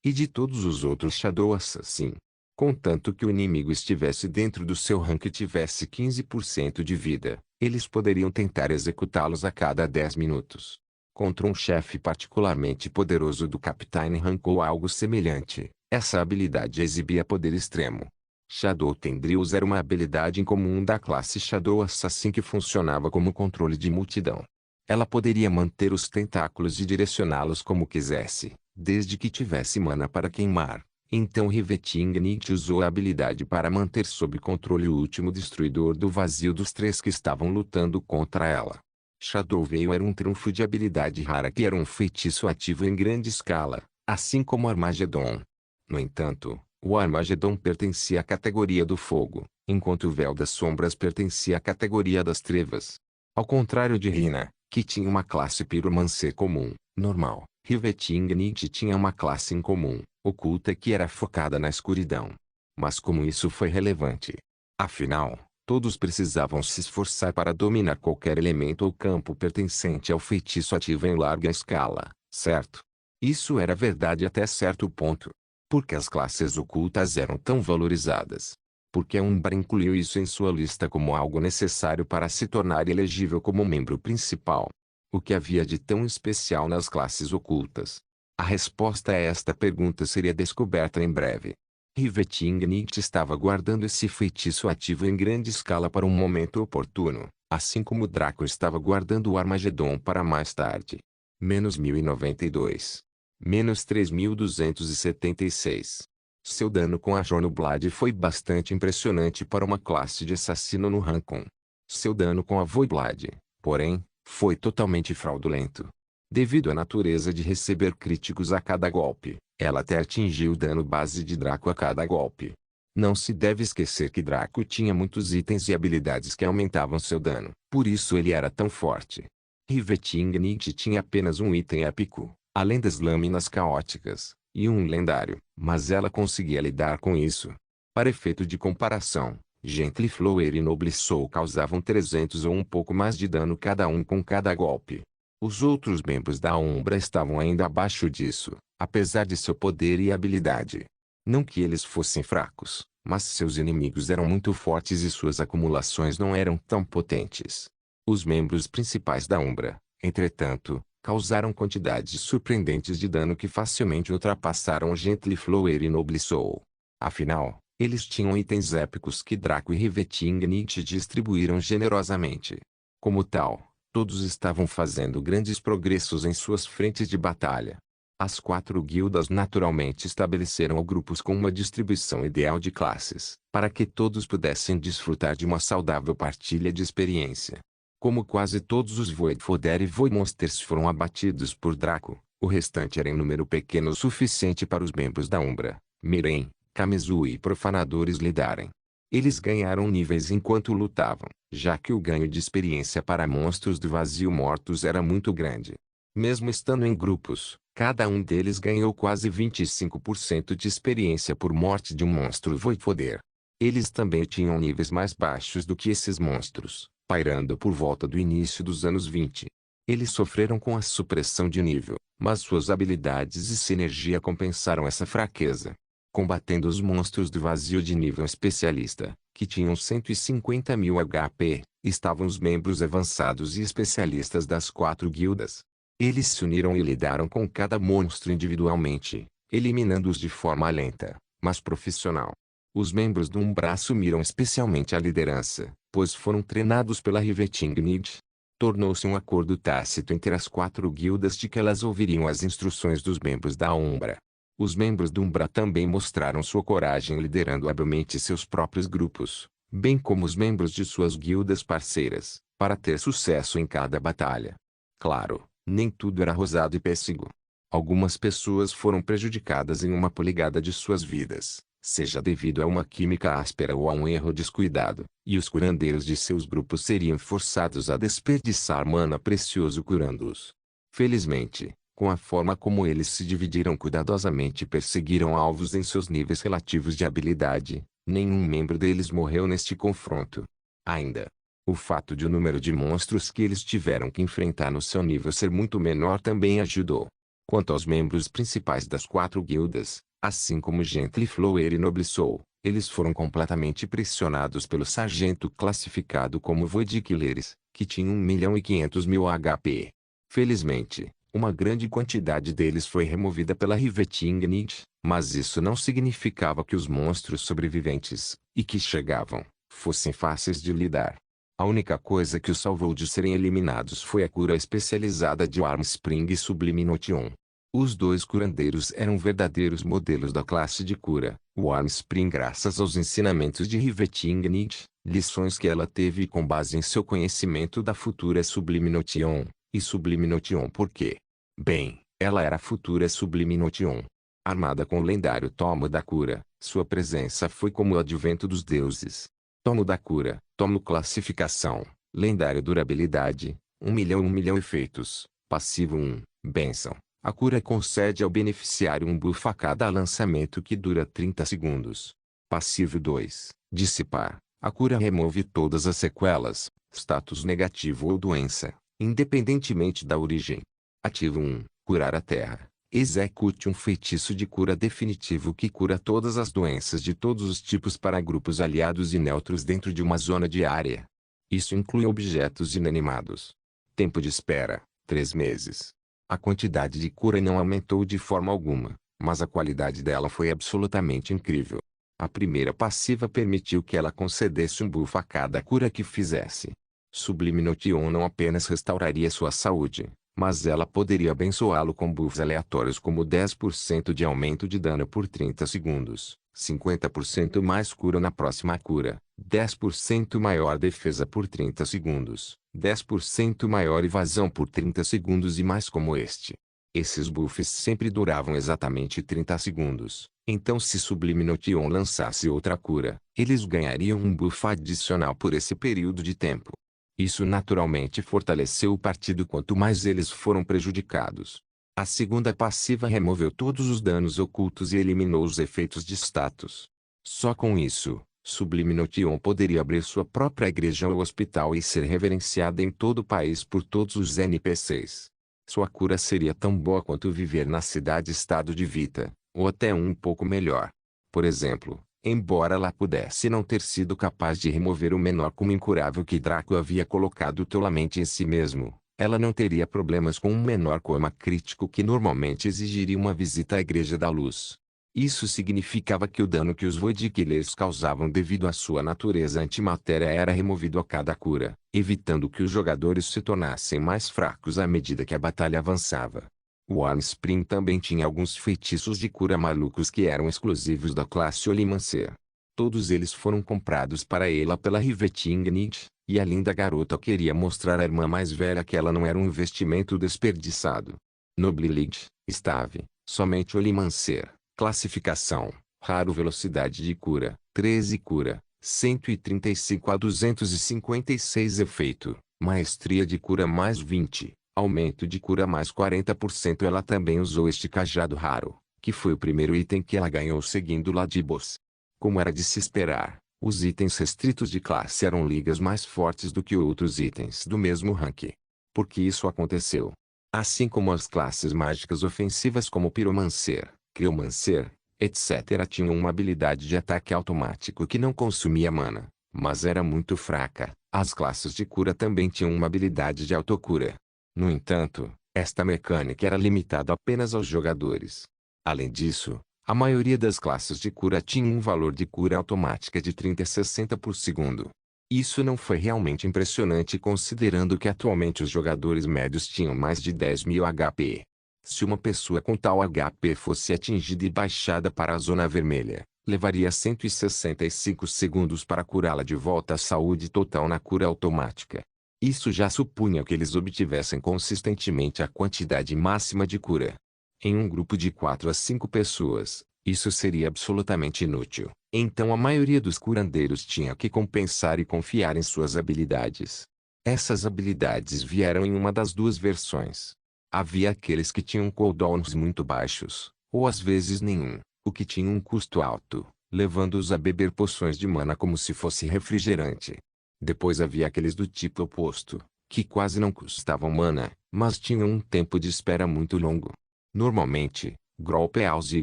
e de todos os outros Shadow Assassin. Contanto que o inimigo estivesse dentro do seu rank e tivesse 15% de vida, eles poderiam tentar executá-los a cada 10 minutos. Contra um chefe particularmente poderoso do Captain Rank ou algo semelhante, essa habilidade exibia poder extremo. Shadow Tendrils era uma habilidade incomum da classe Shadow Assassin que funcionava como controle de multidão. Ela poderia manter os tentáculos e direcioná-los como quisesse, desde que tivesse mana para queimar. Então Riveting usou a habilidade para manter sob controle o último destruidor do vazio dos 3 que estavam lutando contra ela. Shadow Veil era um trunfo de habilidade rara que era um feitiço ativo em grande escala, assim como Armagedon. No entanto, o Armagedon pertencia à categoria do fogo, enquanto o Véu das Sombras pertencia à categoria das trevas. Ao contrário de Rina, que tinha uma classe piromancia comum, normal, Rivetingnicht tinha uma classe incomum, oculta que era focada na escuridão. Mas como isso foi relevante? Afinal, todos precisavam se esforçar para dominar qualquer elemento ou campo pertencente ao feitiço ativo em larga escala, certo? Isso era verdade até certo ponto. Porque as classes ocultas eram tão valorizadas? Porque a Umbra incluiu isso em sua lista como algo necessário para se tornar elegível como membro principal. O que havia de tão especial nas classes ocultas? A resposta a esta pergunta seria descoberta em breve. Rivetingnicht estava guardando esse feitiço ativo em grande escala para um momento oportuno, assim como Draco estava guardando o Armagedon para mais tarde. Menos 1092. Menos 3276. Seu dano com a Jornoblade foi bastante impressionante para uma classe de assassino no Rancon. Seu dano com a Voidblade, porém, foi totalmente fraudulento. Devido à natureza de receber críticos a cada golpe, ela até atingiu o dano base de Draco a cada golpe. Não se deve esquecer que Draco tinha muitos itens e habilidades que aumentavam seu dano, por isso ele era tão forte. Rivetingnicht tinha apenas um item épico, além das lâminas caóticas, e um lendário, mas ela conseguia lidar com isso. Para efeito de comparação, Gently Flower e Noble Soul causavam 300 ou um pouco mais de dano cada um com cada golpe. Os outros membros da Umbra estavam ainda abaixo disso, apesar de seu poder e habilidade. Não que eles fossem fracos, mas seus inimigos eram muito fortes e suas acumulações não eram tão potentes. Os membros principais da Umbra, entretanto, causaram quantidades surpreendentes de dano que facilmente ultrapassaram Gently Flower e Noble Soul. Afinal, eles tinham itens épicos que Draco e Rivetingnicht distribuíram generosamente. Como tal, todos estavam fazendo grandes progressos em suas frentes de batalha. As 4 guildas naturalmente estabeleceram grupos com uma distribuição ideal de classes, para que todos pudessem desfrutar de uma saudável partilha de experiência. Como quase todos os Voidfodder e Voidmonsters foram abatidos por Draco, o restante era em número pequeno o suficiente para os membros da Umbra, Miren, Kamizu e Profanadores lidarem. Eles ganharam níveis enquanto lutavam, já que o ganho de experiência para monstros do vazio mortos era muito grande. Mesmo estando em grupos, cada um deles ganhou quase 25% de experiência por morte de um monstro Voidfodder. Eles também tinham níveis mais baixos do que esses monstros, pairando por volta do início dos anos 20. Eles sofreram com a supressão de nível, mas suas habilidades e sinergia compensaram essa fraqueza. Combatendo os monstros do vazio de nível especialista, que tinham 150.000 HP, estavam os membros avançados e especialistas das 4 guildas. Eles se uniram e lidaram com cada monstro individualmente, eliminando-os de forma lenta, mas profissional. Os membros do Umbra assumiram especialmente a liderança, pois foram treinados pela Rivetingnicht. Tornou-se um acordo tácito entre as 4 guildas de que elas ouviriam as instruções dos membros da Umbra. Os membros do Umbra também mostraram sua coragem liderando habilmente seus próprios grupos, bem como os membros de suas guildas parceiras, para ter sucesso em cada batalha. Claro, nem tudo era rosado e pêssego. Algumas pessoas foram prejudicadas em uma polegada de suas vidas, seja devido a uma química áspera ou a um erro descuidado, e os curandeiros de seus grupos seriam forçados a desperdiçar mana precioso curando-os. Felizmente, com a forma como eles se dividiram cuidadosamente e perseguiram alvos em seus níveis relativos de habilidade, nenhum membro deles morreu neste confronto. Ainda, o fato de o número de monstros que eles tiveram que enfrentar no seu nível ser muito menor também ajudou. Quanto aos membros principais das 4 guildas, assim como Gently Flower e Noble Soul, eles foram completamente pressionados pelo sargento classificado como Void Killers, que tinha 1.500.000 HP. Felizmente, uma grande quantidade deles foi removida pela Rivetingnicht, mas isso não significava que os monstros sobreviventes, e que chegavam, fossem fáceis de lidar. A única coisa que os salvou de serem eliminados foi a cura especializada de Warmspring e Sublime Notion. Os 2 curandeiros eram verdadeiros modelos da classe de cura, Warmspring graças aos ensinamentos de Rivetingnicht, lições que ela teve com base em seu conhecimento da futura Sublime Notion, e Sublime Notion porque, bem, ela era a futura Sublime Notion. Armada com o lendário Tomo da Cura, sua presença foi como o advento dos deuses. Tomo da Cura, Tomo Classificação, Lendário durabilidade, 1.000.000 efeitos. Passivo 1, bênção. A cura concede ao beneficiário um buff a cada lançamento que dura 30 segundos. Passivo 2, dissipar. A cura remove todas as sequelas, status negativo ou doença, independentemente da origem. Ativo 1, curar a terra. Execute um feitiço de cura definitivo que cura todas as doenças de todos os tipos para grupos aliados e neutros dentro de uma zona de área. Isso inclui objetos inanimados. Tempo de espera, 3 meses. A quantidade de cura não aumentou de forma alguma, mas a qualidade dela foi absolutamente incrível. A primeira passiva permitiu que ela concedesse um buff a cada cura que fizesse. Sublime Notion não apenas restauraria sua saúde, mas ela poderia abençoá-lo com buffs aleatórios como 10% de aumento de dano por 30 segundos, 50% mais cura na próxima cura, 10% maior defesa por 30 segundos, 10% maior evasão por 30 segundos e mais como este. Esses buffs sempre duravam exatamente 30 segundos, então se Sublime Notion lançasse outra cura, eles ganhariam um buff adicional por esse período de tempo. Isso naturalmente fortaleceu o partido quanto mais eles foram prejudicados. A segunda passiva removeu todos os danos ocultos e eliminou os efeitos de status. Só com isso, Sublime Notion poderia abrir sua própria igreja ou hospital e ser reverenciada em todo o país por todos os NPCs. Sua cura seria tão boa quanto viver na cidade-estado de Vita, ou até um pouco melhor. Por exemplo, embora ela pudesse não ter sido capaz de remover o menor como incurável que Draco havia colocado tolamente em si mesmo, ela não teria problemas com um menor coma crítico que normalmente exigiria uma visita à Igreja da Luz. Isso significava que o dano que os Void Killers causavam devido à sua natureza antimatéria era removido a cada cura, evitando que os jogadores se tornassem mais fracos à medida que a batalha avançava. O Wyrmspring também tinha alguns feitiços de cura malucos que eram exclusivos da classe Olimancer. Todos eles foram comprados para ela pela Rivet Ignite, e a linda garota queria mostrar à irmã mais velha que ela não era um investimento desperdiçado. Noble League, Stave, somente Olimancer. Classificação, raro velocidade de cura, 13 cura, 135 a 256 efeito, maestria de cura mais 20, aumento de cura mais 40%. Ela também usou este cajado raro, que foi o primeiro item que ela ganhou seguindo Ladibos. Como era de se esperar, os itens restritos de classe eram ligas mais fortes do que outros itens do mesmo rank. Por que isso aconteceu? Assim como as classes mágicas ofensivas como Pyromancer, Criomancer, etc. tinham uma habilidade de ataque automático que não consumia mana, mas era muito fraca. As classes de cura também tinham uma habilidade de autocura. No entanto, esta mecânica era limitada apenas aos jogadores. Além disso, a maioria das classes de cura tinha um valor de cura automática de 30 a 60 por segundo. Isso não foi realmente impressionante considerando que atualmente os jogadores médios tinham mais de 10.000 HP. Se uma pessoa com tal HP fosse atingida e baixada para a zona vermelha, levaria 165 segundos para curá-la de volta à saúde total na cura automática. Isso já supunha que eles obtivessem consistentemente a quantidade máxima de cura. Em um grupo de 4 a 5 pessoas, isso seria absolutamente inútil. Então a maioria dos curandeiros tinha que compensar e confiar em suas habilidades. Essas habilidades vieram em uma das duas versões. Havia aqueles que tinham cooldowns muito baixos, ou às vezes nenhum, o que tinha um custo alto, levando-os a beber poções de mana como se fosse refrigerante. Depois havia aqueles do tipo oposto, que quase não custavam mana, mas tinham um tempo de espera muito longo. Normalmente, Growlpeals e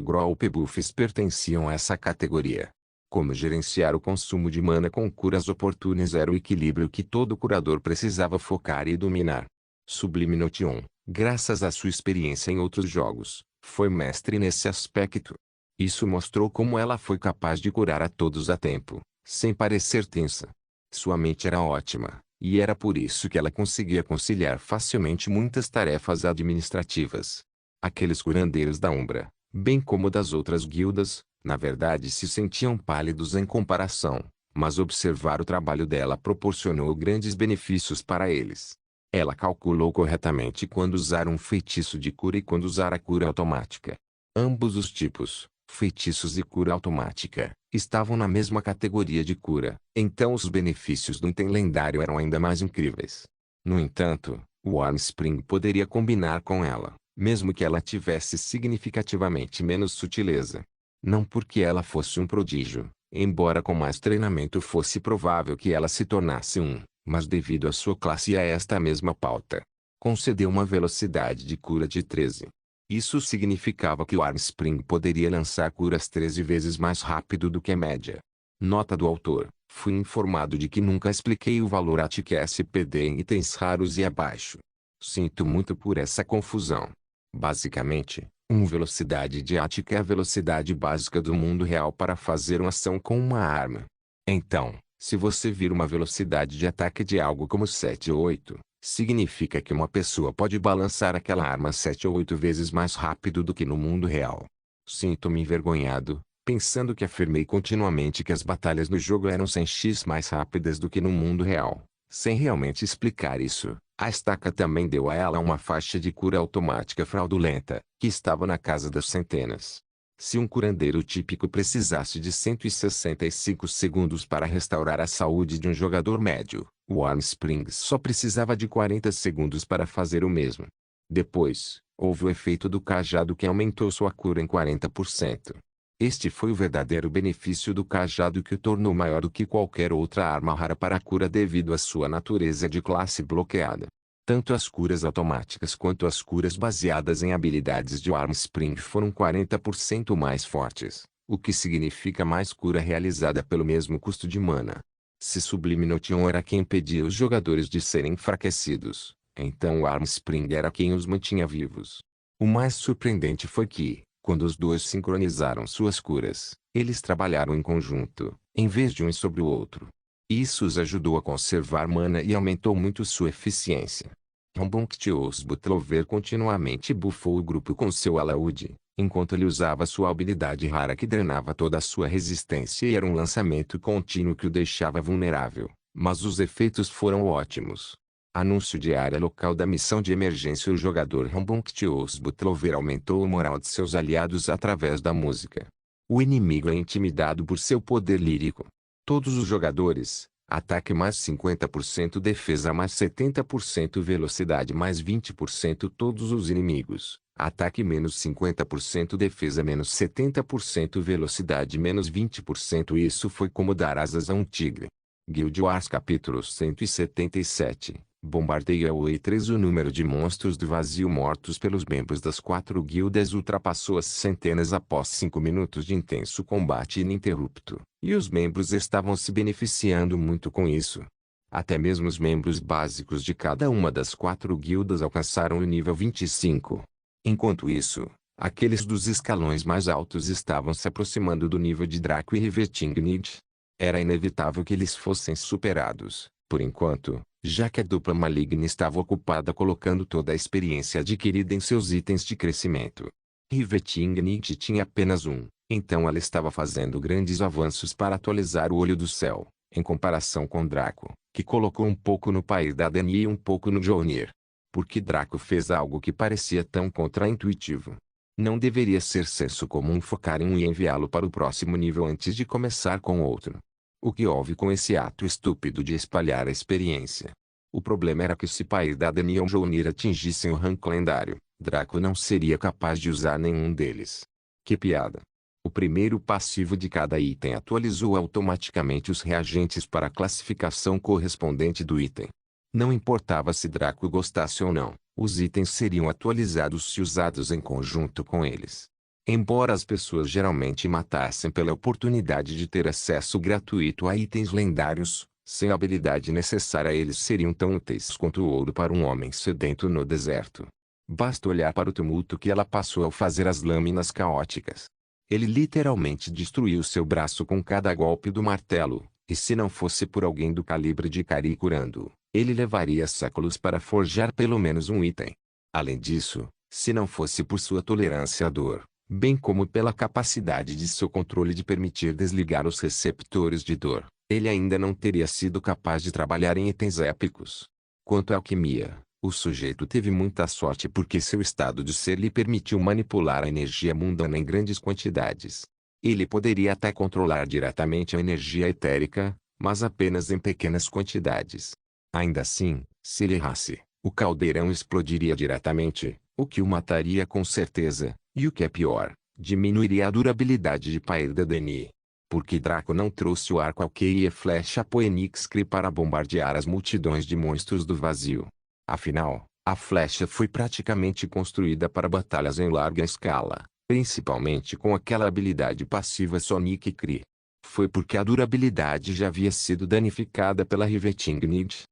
Growlpebuffs pertenciam a essa categoria. Como gerenciar o consumo de mana com curas oportunas era o equilíbrio que todo curador precisava focar e dominar. Sublime Notion, graças à sua experiência em outros jogos, foi mestre nesse aspecto. Isso mostrou como ela foi capaz de curar a todos a tempo, sem parecer tensa. Sua mente era ótima, e era por isso que ela conseguia conciliar facilmente muitas tarefas administrativas. Aqueles curandeiros da Umbra, bem como das outras guildas, na verdade se sentiam pálidos em comparação, mas observar o trabalho dela proporcionou grandes benefícios para eles. Ela calculou corretamente quando usar um feitiço de cura e quando usar a cura automática. Ambos os tipos, feitiços e cura automática, estavam na mesma categoria de cura. Então os benefícios do item lendário eram ainda mais incríveis. No entanto, o Wyrmspring poderia combinar com ela, mesmo que ela tivesse significativamente menos sutileza. Não porque ela fosse um prodígio, embora com mais treinamento fosse provável que ela se tornasse um, mas devido à sua classe e a esta mesma pauta, concedeu uma velocidade de cura de 13. Isso significava que o Wyrmspring poderia lançar curas 13 vezes mais rápido do que a média. Nota do autor: fui informado de que nunca expliquei o valor ATIC SPD em itens raros e abaixo. Sinto muito por essa confusão. Basicamente, velocidade de ATIC é a velocidade básica do mundo real para fazer uma ação com uma arma. Então, se você vir uma velocidade de ataque de algo como 7 ou 8, significa que uma pessoa pode balançar aquela arma 7 ou 8 vezes mais rápido do que no mundo real. Sinto-me envergonhado, pensando que afirmei continuamente que as batalhas no jogo eram 100x mais rápidas do que no mundo real, sem realmente explicar isso. A estaca também deu a ela uma faixa de cura automática fraudulenta, que estava na casa das centenas. Se um curandeiro típico precisasse de 165 segundos para restaurar a saúde de um jogador médio, o Wyrmspring só precisava de 40 segundos para fazer o mesmo. Depois, houve o efeito do cajado que aumentou sua cura em 40%. Este foi o verdadeiro benefício do cajado que o tornou maior do que qualquer outra arma rara para a cura devido à sua natureza de classe bloqueada. Tanto as curas automáticas quanto as curas baseadas em habilidades de Wyrmspring foram 40% mais fortes, o que significa mais cura realizada pelo mesmo custo de mana. Se Sublime Notion era quem impedia os jogadores de serem enfraquecidos, então o Wyrmspring era quem os mantinha vivos. O mais surpreendente foi que, quando os dois sincronizaram suas curas, eles trabalharam em conjunto, em vez de um sobre o outro. Isso os ajudou a conservar mana e aumentou muito sua eficiência. Rambunctious Butlover continuamente buffou o grupo com seu alaúde, enquanto ele usava sua habilidade rara que drenava toda a sua resistência e era um lançamento contínuo que o deixava vulnerável, mas os efeitos foram ótimos. Anúncio de área local da missão de emergência. O jogador Rambunctious Butlover aumentou o moral de seus aliados através da música. O inimigo é intimidado por seu poder lírico. Todos os jogadores, ataque mais 50%, defesa mais 70%, velocidade mais 20%. Todos os inimigos, ataque menos 50%, defesa menos 70%, velocidade menos 20%. Isso foi como dar asas a um tigre. Guild Wars capítulo 177. Bombardeio AoE 3. O número de monstros do vazio mortos pelos membros das 4 guildas ultrapassou as centenas após 5 minutos de intenso combate ininterrupto, e os membros estavam se beneficiando muito com isso. Até mesmo os membros básicos de cada uma das 4 guildas alcançaram o nível 25. Enquanto isso, aqueles dos escalões mais altos estavam se aproximando do nível de Draco e Rivetingid. Era inevitável que eles fossem superados, por enquanto, já que a dupla maligna estava ocupada colocando toda a experiência adquirida em seus itens de crescimento. Rivetingid tinha apenas um, então ela estava fazendo grandes avanços para atualizar o Olho do Céu, em comparação com Draco, que colocou um pouco no Pair da Dani e um pouco no Mjolnir. Porque Draco fez algo que parecia tão contra-intuitivo. Não deveria ser senso comum focar em um e enviá-lo para o próximo nível antes de começar com outro. O que houve com esse ato estúpido de espalhar a experiência? O problema era que se Pair da Dani ou Mjolnir atingissem o rank lendário, Draco não seria capaz de usar nenhum deles. Que piada! O primeiro passivo de cada item atualizou automaticamente os reagentes para a classificação correspondente do item. Não importava se Draco gostasse ou não, os itens seriam atualizados se usados em conjunto com eles. Embora as pessoas geralmente matassem pela oportunidade de ter acesso gratuito a itens lendários, sem a habilidade necessária eles seriam tão úteis quanto o ouro para um homem sedento no deserto. Basta olhar para o tumulto que ela passou ao fazer as lâminas caóticas. Ele literalmente destruiu seu braço com cada golpe do martelo, e se não fosse por alguém do calibre de Kari curando-o, ele levaria séculos para forjar pelo menos um item. Além disso, se não fosse por sua tolerância à dor, bem como pela capacidade de seu controle de permitir desligar os receptores de dor, ele ainda não teria sido capaz de trabalhar em itens épicos. Quanto à alquimia, o sujeito teve muita sorte porque seu estado de ser lhe permitiu manipular a energia mundana em grandes quantidades. Ele poderia até controlar diretamente a energia etérica, mas apenas em pequenas quantidades. Ainda assim, se ele errasse, o caldeirão explodiria diretamente, o que o mataria com certeza, e o que é pior, diminuiria a durabilidade de Paerda Deni. Porque Draco não trouxe o arco Alquei e a flecha Poenixcry para bombardear as multidões de monstros do vazio. Afinal, a flecha foi praticamente construída para batalhas em larga escala, principalmente com aquela habilidade passiva Sonic Cry. Foi porque a durabilidade já havia sido danificada pela Riveting Nid.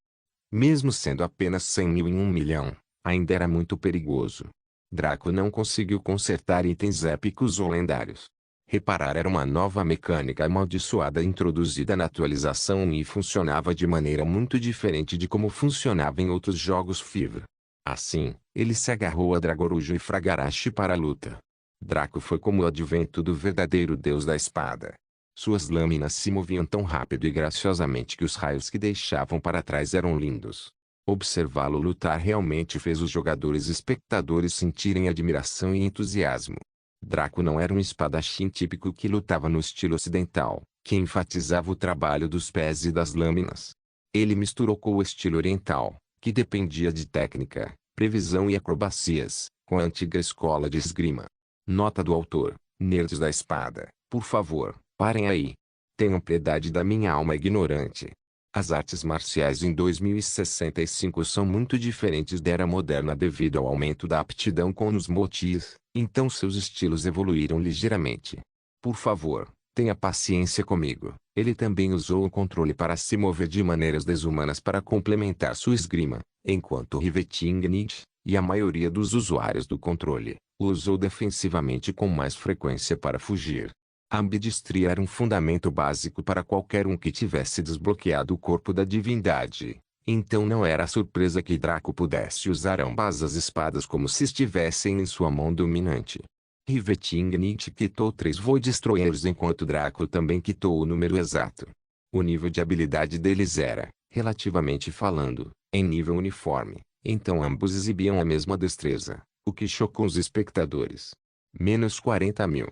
Mesmo sendo apenas 100 mil em 1 milhão, ainda era muito perigoso. Draco não conseguiu consertar itens épicos ou lendários. Reparar era uma nova mecânica amaldiçoada introduzida na atualização e funcionava de maneira muito diferente de como funcionava em outros jogos FIV. Assim, ele se agarrou a Dragorujo e Fragarashi para a luta. Draco foi como o advento do verdadeiro deus da espada. Suas lâminas se moviam tão rápido e graciosamente que os raios que deixavam para trás eram lindos. Observá-lo lutar realmente fez os jogadores espectadores sentirem admiração e entusiasmo. Draco não era um espadachim típico que lutava no estilo ocidental, que enfatizava o trabalho dos pés e das lâminas. Ele misturou com o estilo oriental, que dependia de técnica, previsão e acrobacias, com a antiga escola de esgrima. Nota do autor: nerds da espada, por favor, parem aí. Tenham piedade da minha alma ignorante. As artes marciais em 2065 são muito diferentes da era moderna devido ao aumento da aptidão com os motis, então seus estilos evoluíram ligeiramente. Por favor, tenha paciência comigo. Ele também usou o controle para se mover de maneiras desumanas para complementar sua esgrima, enquanto Riveting Nid, e a maioria dos usuários do controle, o usou defensivamente com mais frequência para fugir. A ambidestria era um fundamento básico para qualquer um que tivesse desbloqueado o corpo da divindade. Então não era surpresa que Draco pudesse usar ambas as espadas como se estivessem em sua mão dominante. Riveting Nid quitou 3 Void Destroyers enquanto Draco também quitou o número exato. O nível de habilidade deles era, relativamente falando, em nível uniforme, então ambos exibiam a mesma destreza, o que chocou os espectadores. Menos 40 mil.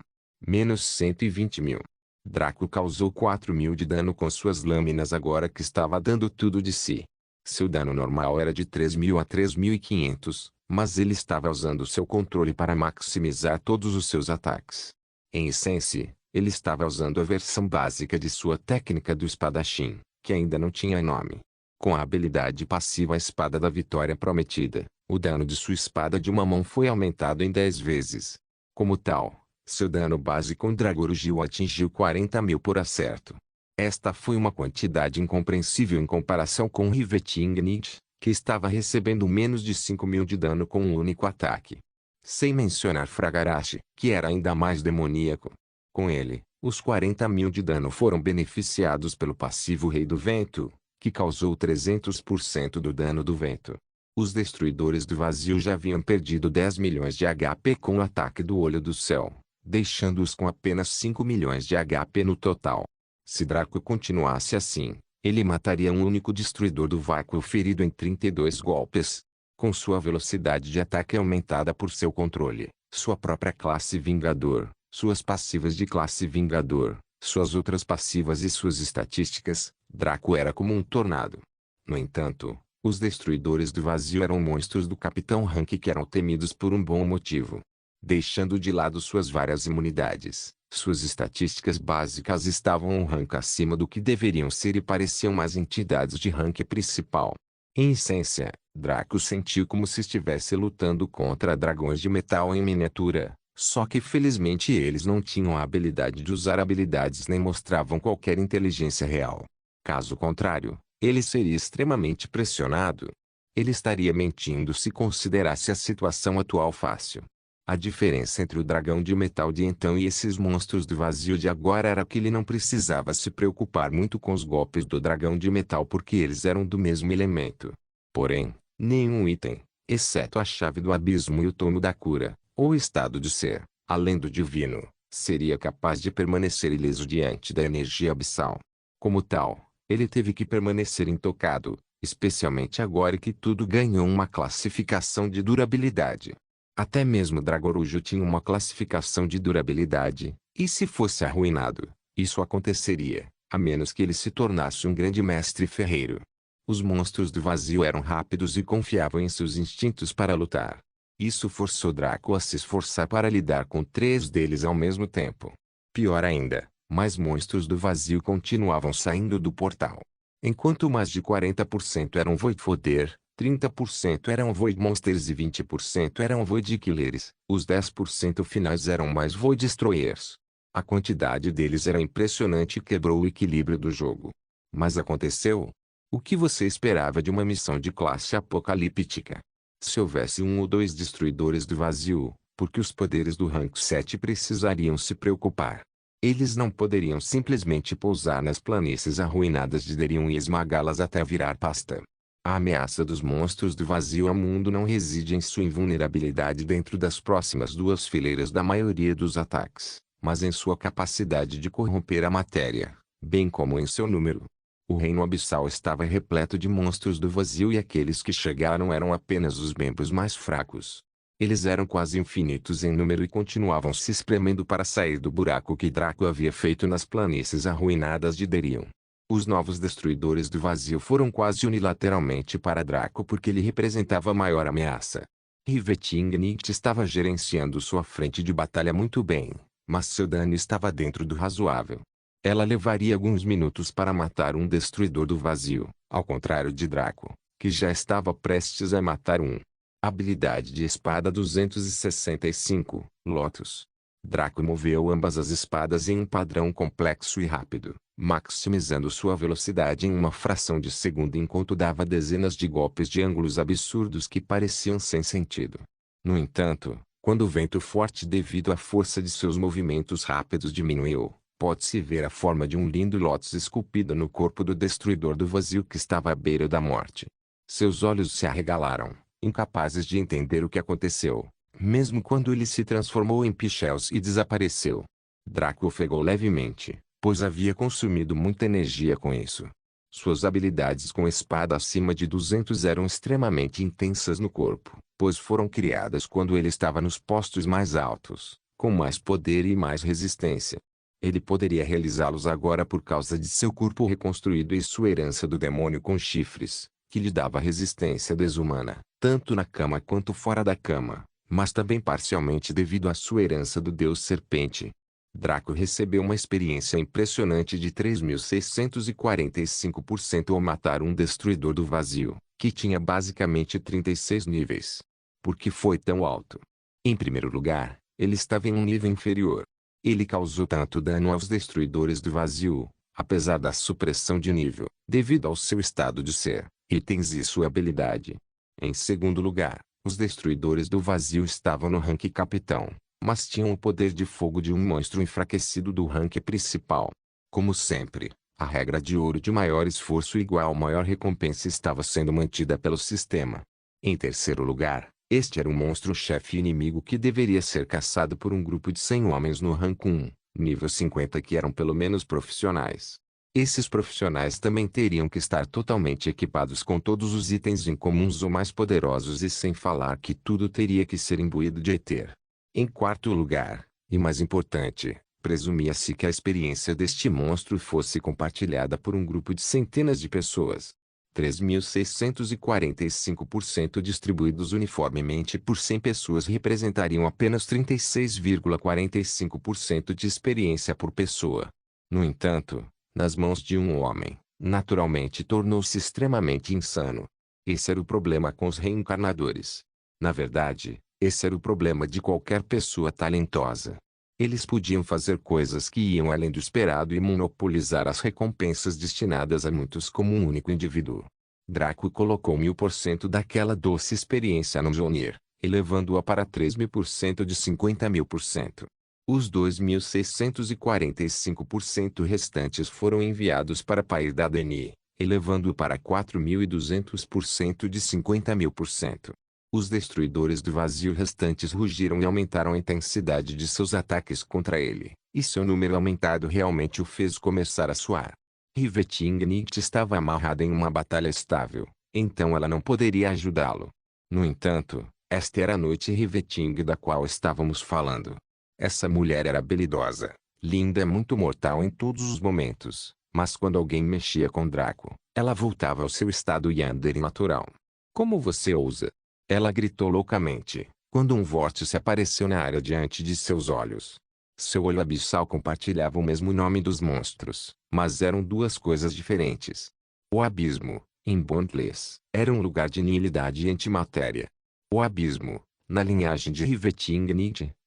Menos 120 mil. Draco causou 4 mil de dano com suas lâminas agora que estava dando tudo de si. Seu dano normal era de 3.000 a 3.500, mas ele estava usando seu controle para maximizar todos os seus ataques. Em essência, ele estava usando a versão básica de sua técnica do espadachim, que ainda não tinha nome. Com a habilidade passiva Espada da Vitória Prometida, o dano de sua espada de uma mão foi aumentado em 10 vezes. Como tal, seu dano base com Dragorujo atingiu 40 mil por acerto. Esta foi uma quantidade incompreensível em comparação com Riveting Nid, que estava recebendo menos de 5 mil de dano com um único ataque. Sem mencionar Fragarashi, que era ainda mais demoníaco. Com ele, os 40 mil de dano foram beneficiados pelo passivo Rei do Vento, que causou 300% do dano do vento. Os Destruidores do Vazio já haviam perdido 10 milhões de HP com o ataque do Olho do Céu, deixando-os com apenas 5 milhões de HP no total. Se Draco continuasse assim, ele mataria um único Destruidor do Vácuo ferido em 32 golpes. Com sua velocidade de ataque aumentada por seu controle, sua própria classe Vingador, suas passivas de classe Vingador, suas outras passivas e suas estatísticas, Draco era como um tornado. No entanto, os Destruidores do Vazio eram monstros do Capitão Rank que eram temidos por um bom motivo. Deixando de lado suas várias imunidades, suas estatísticas básicas estavam um rank acima do que deveriam ser e pareciam mais entidades de rank principal. Em essência, Draco sentiu como se estivesse lutando contra dragões de metal em miniatura, só que felizmente eles não tinham a habilidade de usar habilidades nem mostravam qualquer inteligência real. Caso contrário, ele seria extremamente pressionado. Ele estaria mentindo se considerasse a situação atual fácil. A diferença entre o dragão de metal de então e esses monstros do vazio de agora era que ele não precisava se preocupar muito com os golpes do dragão de metal porque eles eram do mesmo elemento. Porém, nenhum item, exceto a chave do abismo e o tomo da cura, ou estado de ser, além do divino, seria capaz de permanecer ileso diante da energia abissal. Como tal, ele teve que permanecer intocado, especialmente agora que tudo ganhou uma classificação de durabilidade. Até mesmo Dragorujo tinha uma classificação de durabilidade, E se fosse arruinado, isso aconteceria, a menos que ele se tornasse um grande mestre ferreiro. Os monstros do vazio eram rápidos e confiavam em seus instintos para lutar. Isso forçou Draco a se esforçar para lidar com 3 deles ao mesmo tempo. Pior ainda, mais monstros do vazio continuavam saindo do portal. Enquanto mais de 40% eram Void Foder, 30% eram Void Monsters e 20% eram Void Killers, os 10% finais eram mais Void Destroyers. A quantidade deles era impressionante e quebrou o equilíbrio do jogo. Mas aconteceu? O que você esperava de uma missão de classe apocalíptica? Se houvesse 1 ou 2 destruidores do vazio, porque os poderes do Rank 7 precisariam se preocupar? Eles não poderiam simplesmente pousar nas planícies arruinadas de Derion e esmagá-las até virar pasta. A ameaça dos monstros do vazio ao mundo não reside em sua invulnerabilidade dentro das próximas 2 fileiras da maioria dos ataques, mas em sua capacidade de corromper a matéria, bem como em seu número. O reino abissal estava repleto de monstros do vazio e aqueles que chegaram eram apenas os membros mais fracos. Eles eram quase infinitos em número e continuavam se espremendo para sair do buraco que Draco havia feito nas planícies arruinadas de Derion. Os novos destruidores do vazio foram quase unilateralmente para Draco porque ele representava a maior ameaça. Rivetingnicht estava gerenciando sua frente de batalha muito bem, mas seu dano estava dentro do razoável. Ela levaria alguns minutos para matar um destruidor do vazio, ao contrário de Draco, que já estava prestes a matar um. Habilidade de espada 265, Lotus. Draco moveu ambas as espadas em um padrão complexo e rápido, maximizando sua velocidade em uma fração de segundo enquanto dava dezenas de golpes de ângulos absurdos que pareciam sem sentido. No entanto, quando o vento forte devido à força de seus movimentos rápidos diminuiu, pode-se ver a forma de um lindo lótus esculpido no corpo do destruidor do vazio que estava à beira da morte. Seus olhos se arregalaram, incapazes de entender o que aconteceu, mesmo quando ele se transformou em Pichels e desapareceu. Draco ofegou levemente, pois havia consumido muita energia com isso. Suas habilidades com espada acima de 200 eram extremamente intensas no corpo, pois foram criadas quando ele estava nos postos mais altos, com mais poder e mais resistência. Ele poderia realizá-los agora por causa de seu corpo reconstruído e sua herança do demônio com chifres, que lhe dava resistência desumana, tanto na cama quanto fora da cama, mas também parcialmente devido à sua herança do deus serpente. Draco recebeu uma experiência impressionante de 3.645% ao matar um destruidor do vazio, que tinha basicamente 36 níveis. Por que foi tão alto? Em primeiro lugar, ele estava em um nível inferior. Ele causou tanto dano aos destruidores do vazio, apesar da supressão de nível, devido ao seu estado de ser, itens e sua habilidade. Em segundo lugar, os destruidores do vazio estavam no rank capitão, mas tinham o poder de fogo de um monstro enfraquecido do rank principal. Como sempre, a regra de ouro de maior esforço igual maior recompensa estava sendo mantida pelo sistema. Em terceiro lugar, este era um monstro-chefe inimigo que deveria ser caçado por um grupo de 100 homens no rank 1, nível 50 que eram pelo menos profissionais. Esses profissionais também teriam que estar totalmente equipados com todos os itens incomuns ou mais poderosos e sem falar que tudo teria que ser imbuído de Ether. Em quarto lugar, e mais importante, presumia-se que a experiência deste monstro fosse compartilhada por um grupo de centenas de pessoas. 3.645% distribuídos uniformemente por 100 pessoas representariam apenas 36,45% de experiência por pessoa. No entanto, nas mãos de um homem, naturalmente tornou-se extremamente insano. Esse era o problema com os reencarnadores. Na verdade, esse era o problema de qualquer pessoa talentosa. Eles podiam fazer coisas que iam além do esperado e monopolizar as recompensas destinadas a muitos como um único indivíduo. Draco colocou 1000% daquela doce experiência no Mjolnir, elevando-a para 3000% de 50.000%. Os 2.645% restantes foram enviados para Pair da Deni, elevando-o para 4.200% de 50.000%. Os destruidores do vazio restantes rugiram e aumentaram a intensidade de seus ataques contra ele, e seu número aumentado realmente o fez começar a suar. Rivetingnicht estava amarrada em uma batalha estável, então ela não poderia ajudá-lo. No entanto, esta era a noite Riveting da qual estávamos falando. Essa mulher era habilidosa, Linda é muito mortal em todos os momentos, mas quando alguém mexia com Draco, ela voltava ao seu estado yandere natural. Como você ousa? Ela gritou loucamente, quando um vórtice apareceu na área diante de seus olhos. Seu olho abissal compartilhava o mesmo nome dos monstros, mas eram duas coisas diferentes. O abismo, em Bondless, era um lugar de nihilidade e antimatéria. O abismo, na linhagem de Riveting,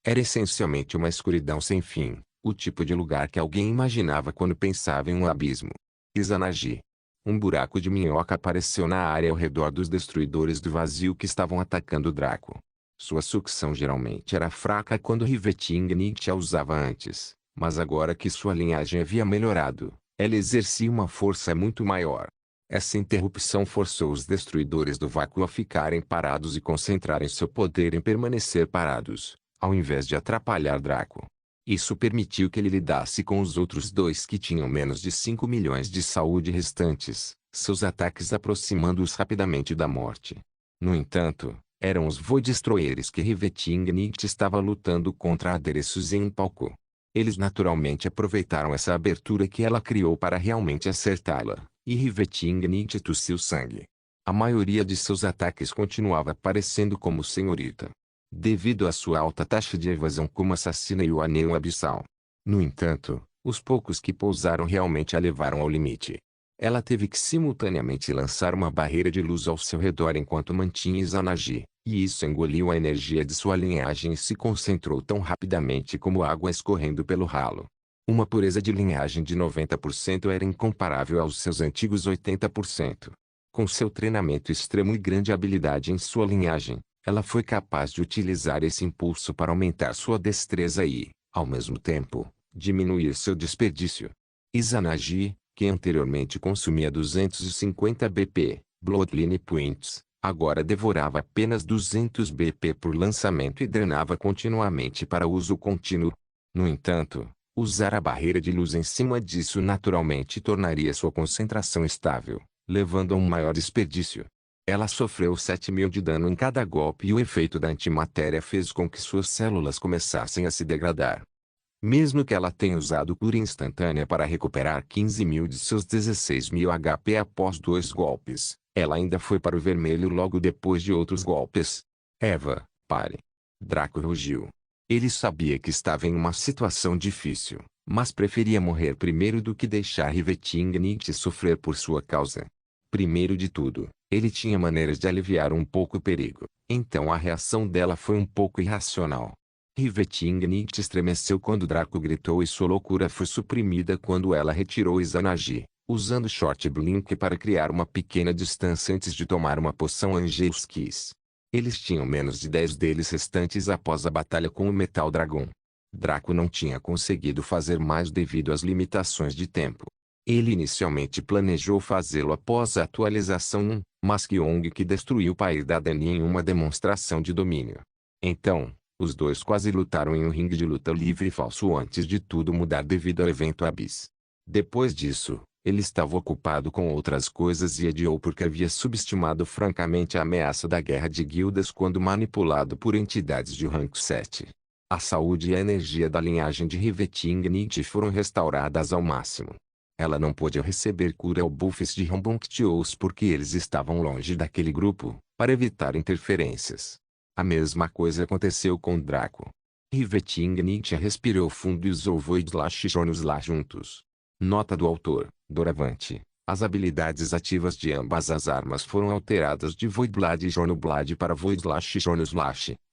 era essencialmente uma escuridão sem fim, o tipo de lugar que alguém imaginava quando pensava em um abismo. Izanagi. Um buraco de minhoca apareceu na área ao redor dos destruidores do vazio que estavam atacando Draco. Sua sucção geralmente era fraca quando Riveting a usava antes, mas agora que sua linhagem havia melhorado, ela exercia uma força muito maior. Essa interrupção forçou os destruidores do vácuo a ficarem parados e concentrarem seu poder em permanecer parados, ao invés de atrapalhar Draco. Isso permitiu que ele lidasse com os outros dois que tinham menos de 5 milhões de saúde restantes, seus ataques aproximando-os rapidamente da morte. No entanto, eram os Void Destroyers que Riveting estava lutando contra adereços em um palco. Eles naturalmente aproveitaram essa abertura que ela criou para realmente acertá-la, e Riveting tossiu sangue. A maioria de seus ataques continuava aparecendo como senhorita, devido à sua alta taxa de evasão como assassina e o anel abissal. No entanto, os poucos que pousaram realmente a levaram ao limite. Ela teve que simultaneamente lançar uma barreira de luz ao seu redor enquanto mantinha Izanagi, e isso engoliu a energia de sua linhagem e se concentrou tão rapidamente como água escorrendo pelo ralo. Uma pureza de linhagem de 90% era incomparável aos seus antigos 80%. Com seu treinamento extremo e grande habilidade em sua linhagem, ela foi capaz de utilizar esse impulso para aumentar sua destreza e, ao mesmo tempo, diminuir seu desperdício. Izanagi, que anteriormente consumia 250 BP, Bloodline Points, agora devorava apenas 200 BP por lançamento e drenava continuamente para uso contínuo. No entanto, usar a barreira de luz em cima disso naturalmente tornaria sua concentração estável, levando a um maior desperdício. Ela sofreu 7.000 de dano em cada golpe e o efeito da antimatéria fez com que suas células começassem a se degradar. Mesmo que ela tenha usado cura instantânea para recuperar 15.000 de seus 16.000 HP após 2 golpes, ela ainda foi para o vermelho logo depois de outros golpes. Eva, pare. Draco rugiu. Ele sabia que estava em uma situação difícil, mas preferia morrer primeiro do que deixar Riveting sofrer por sua causa. Primeiro de tudo, ele tinha maneiras de aliviar um pouco o perigo, então a reação dela foi um pouco irracional. Riveting estremeceu quando Draco gritou e sua loucura foi suprimida quando ela retirou Izanagi, usando Short Blink para criar uma pequena distância antes de tomar uma poção Angelus Kiss. Eles tinham menos de 10 deles restantes após a batalha com o Metal Dragon. Draco não tinha conseguido fazer mais devido às limitações de tempo. Ele inicialmente planejou fazê-lo após a atualização 1, mas Kyong que destruiu Paidadani em uma demonstração de domínio. Então, os dois quase lutaram em um ringue de luta livre falso antes de tudo mudar devido ao evento Abyss. Depois disso, ele estava ocupado com outras coisas e adiou porque havia subestimado francamente a ameaça da guerra de guildas quando manipulado por entidades de rank 7. A saúde e a energia da linhagem de Riveting foram restauradas ao máximo. Ela não pôde receber cura ou buffs de Rambunctious porque eles estavam longe daquele grupo, para evitar interferências. A mesma coisa aconteceu com Draco. Riveting respirou fundo e usou Void/Jonas lá juntos. Nota do autor, Doravante. As habilidades ativas de ambas as armas foram alteradas de Void/Blade e Jonoblade para Void/Jonas.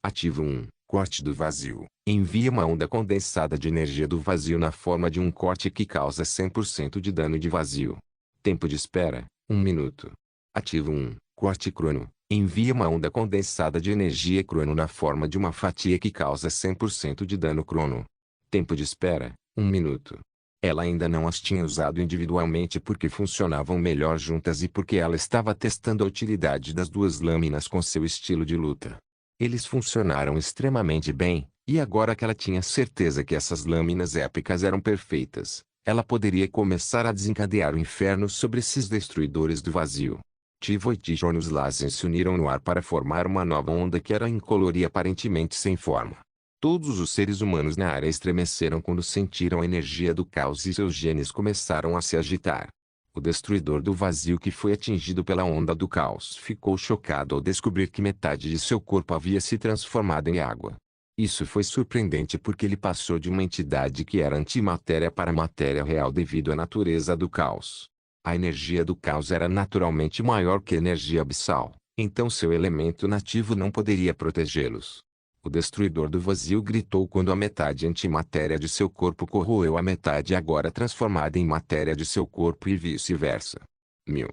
Ativo 1. Corte do vazio. Envia uma onda condensada de energia do vazio na forma de um corte que causa 100% de dano de vazio. Tempo de espera, 1 minuto. Ativo 1. Corte crono. Envia uma onda condensada de energia crono na forma de uma fatia que causa 100% de dano crono. Tempo de espera, 1 minuto. Ela ainda não as tinha usado individualmente porque funcionavam melhor juntas e porque ela estava testando a utilidade das duas lâminas com seu estilo de luta. Eles funcionaram extremamente bem, e agora que ela tinha certeza que essas lâminas épicas eram perfeitas, ela poderia começar a desencadear o inferno sobre esses destruidores do vazio. Tivo e Jonas Lazen se uniram no ar para formar uma nova onda que era incolor e aparentemente sem forma. Todos os seres humanos na área estremeceram quando sentiram a energia do caos e seus genes começaram a se agitar. O destruidor do vazio que foi atingido pela onda do caos ficou chocado ao descobrir que metade de seu corpo havia se transformado em água. Isso foi surpreendente porque ele passou de uma entidade que era antimatéria para matéria real devido à natureza do caos. A energia do caos era naturalmente maior que a energia abissal, então seu elemento nativo não poderia protegê-los. O destruidor do vazio gritou quando a metade antimatéria de seu corpo corroeu a metade agora transformada em matéria de seu corpo e vice-versa. 1000.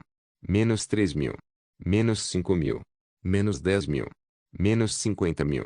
Menos 3000. Menos 5000. Menos 10.000. Menos 50.000.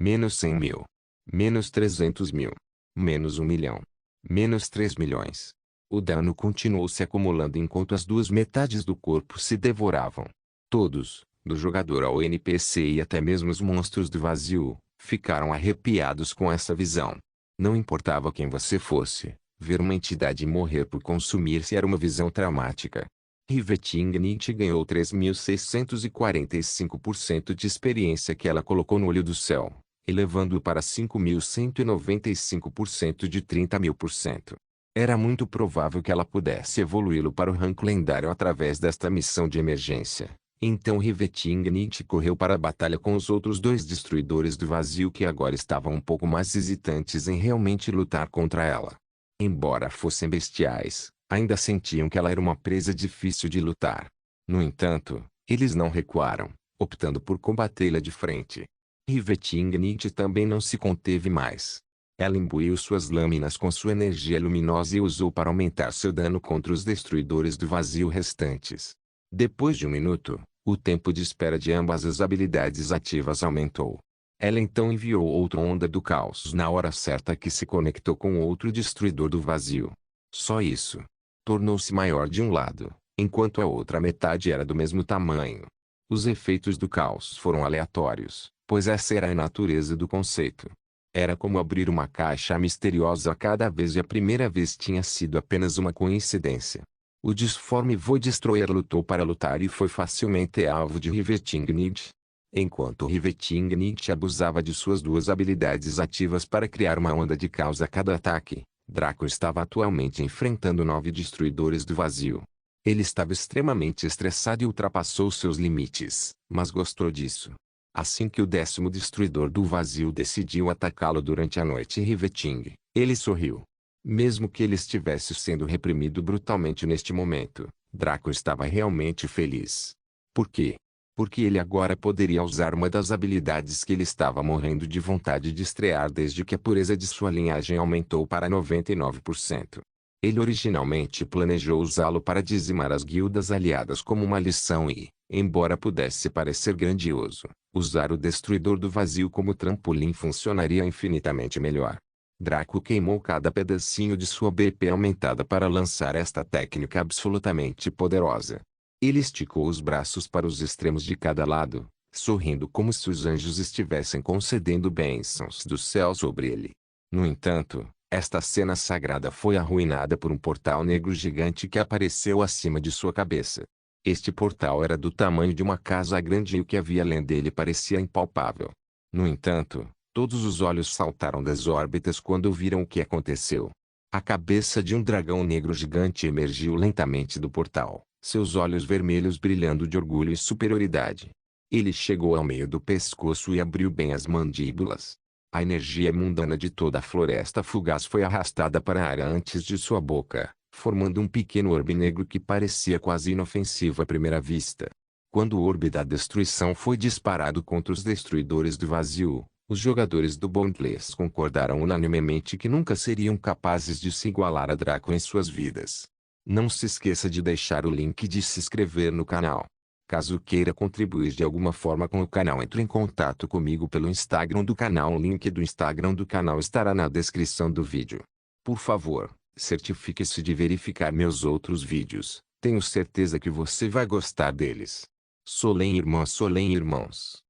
Menos 100.000. Menos 300.000. Menos 1.000.000. Menos 3 milhões. O dano continuou se acumulando enquanto as duas metades do corpo se devoravam. Todos, do jogador ao NPC e até mesmo os monstros do vazio, ficaram arrepiados com essa visão. Não importava quem você fosse, ver uma entidade morrer por consumir-se era uma visão traumática. Rivetingnit ganhou 3.645% de experiência que ela colocou no olho do céu, elevando-o para 5.195% de 30.000%. Era muito provável que ela pudesse evoluí-lo para o rank lendário através desta missão de emergência. Então Rivetingnit correu para a batalha com os outros dois destruidores do vazio que agora estavam um pouco mais hesitantes em realmente lutar contra ela. Embora fossem bestiais, ainda sentiam que ela era uma presa difícil de lutar. No entanto, eles não recuaram, optando por combatê-la de frente. Rivetingnit também não se conteve mais. Ela imbuiu suas lâminas com sua energia luminosa e usou para aumentar seu dano contra os destruidores do vazio restantes. Depois de um minuto, o tempo de espera de ambas as habilidades ativas aumentou. Ela então enviou outra onda do caos na hora certa que se conectou com outro destruidor do vazio. Só isso. Tornou-se maior de um lado, enquanto a outra metade era do mesmo tamanho. Os efeitos do caos foram aleatórios, pois essa era a natureza do conceito. Era como abrir uma caixa misteriosa a cada vez e a primeira vez tinha sido apenas uma coincidência. O disforme Void Destroyer lutou para lutar e foi facilmente alvo de Rivetingnit. Enquanto Rivetingnit abusava de suas duas habilidades ativas para criar uma onda de caos a cada ataque, Draco estava atualmente enfrentando 9 destruidores do vazio. Ele estava extremamente estressado e ultrapassou seus limites, mas gostou disso. Assim que o 10º destruidor do vazio decidiu atacá-lo durante a noite em Riveting, ele sorriu. Mesmo que ele estivesse sendo reprimido brutalmente neste momento, Draco estava realmente feliz. Por quê? Porque ele agora poderia usar uma das habilidades que ele estava morrendo de vontade de estrear desde que a pureza de sua linhagem aumentou para 99%. Ele originalmente planejou usá-lo para dizimar as guildas aliadas como uma lição e, embora pudesse parecer grandioso, usar o Destruidor do Vazio como trampolim funcionaria infinitamente melhor. Draco queimou cada pedacinho de sua BP aumentada para lançar esta técnica absolutamente poderosa. Ele esticou os braços para os extremos de cada lado, sorrindo como se os anjos estivessem concedendo bênçãos do céu sobre ele. No entanto, esta cena sagrada foi arruinada por um portal negro gigante que apareceu acima de sua cabeça. Este portal era do tamanho de uma casa grande e o que havia além dele parecia impalpável. No entanto, todos os olhos saltaram das órbitas quando viram o que aconteceu. A cabeça de um dragão negro gigante emergiu lentamente do portal, seus olhos vermelhos brilhando de orgulho e superioridade. Ele chegou ao meio do pescoço e abriu bem as mandíbulas. A energia mundana de toda a floresta fugaz foi arrastada para a área antes de sua boca, formando um pequeno orbe negro que parecia quase inofensivo à primeira vista. Quando o orbe da destruição foi disparado contra os destruidores do vazio, os jogadores do Boundless concordaram unanimemente que nunca seriam capazes de se igualar a Draco em suas vidas. Não se esqueça de deixar o link de se inscrever no canal. Caso queira contribuir de alguma forma com o canal, entre em contato comigo pelo Instagram do canal. O link do Instagram do canal estará na descrição do vídeo. Por favor, certifique-se de verificar meus outros vídeos. Tenho certeza que você vai gostar deles. Solem irmãos.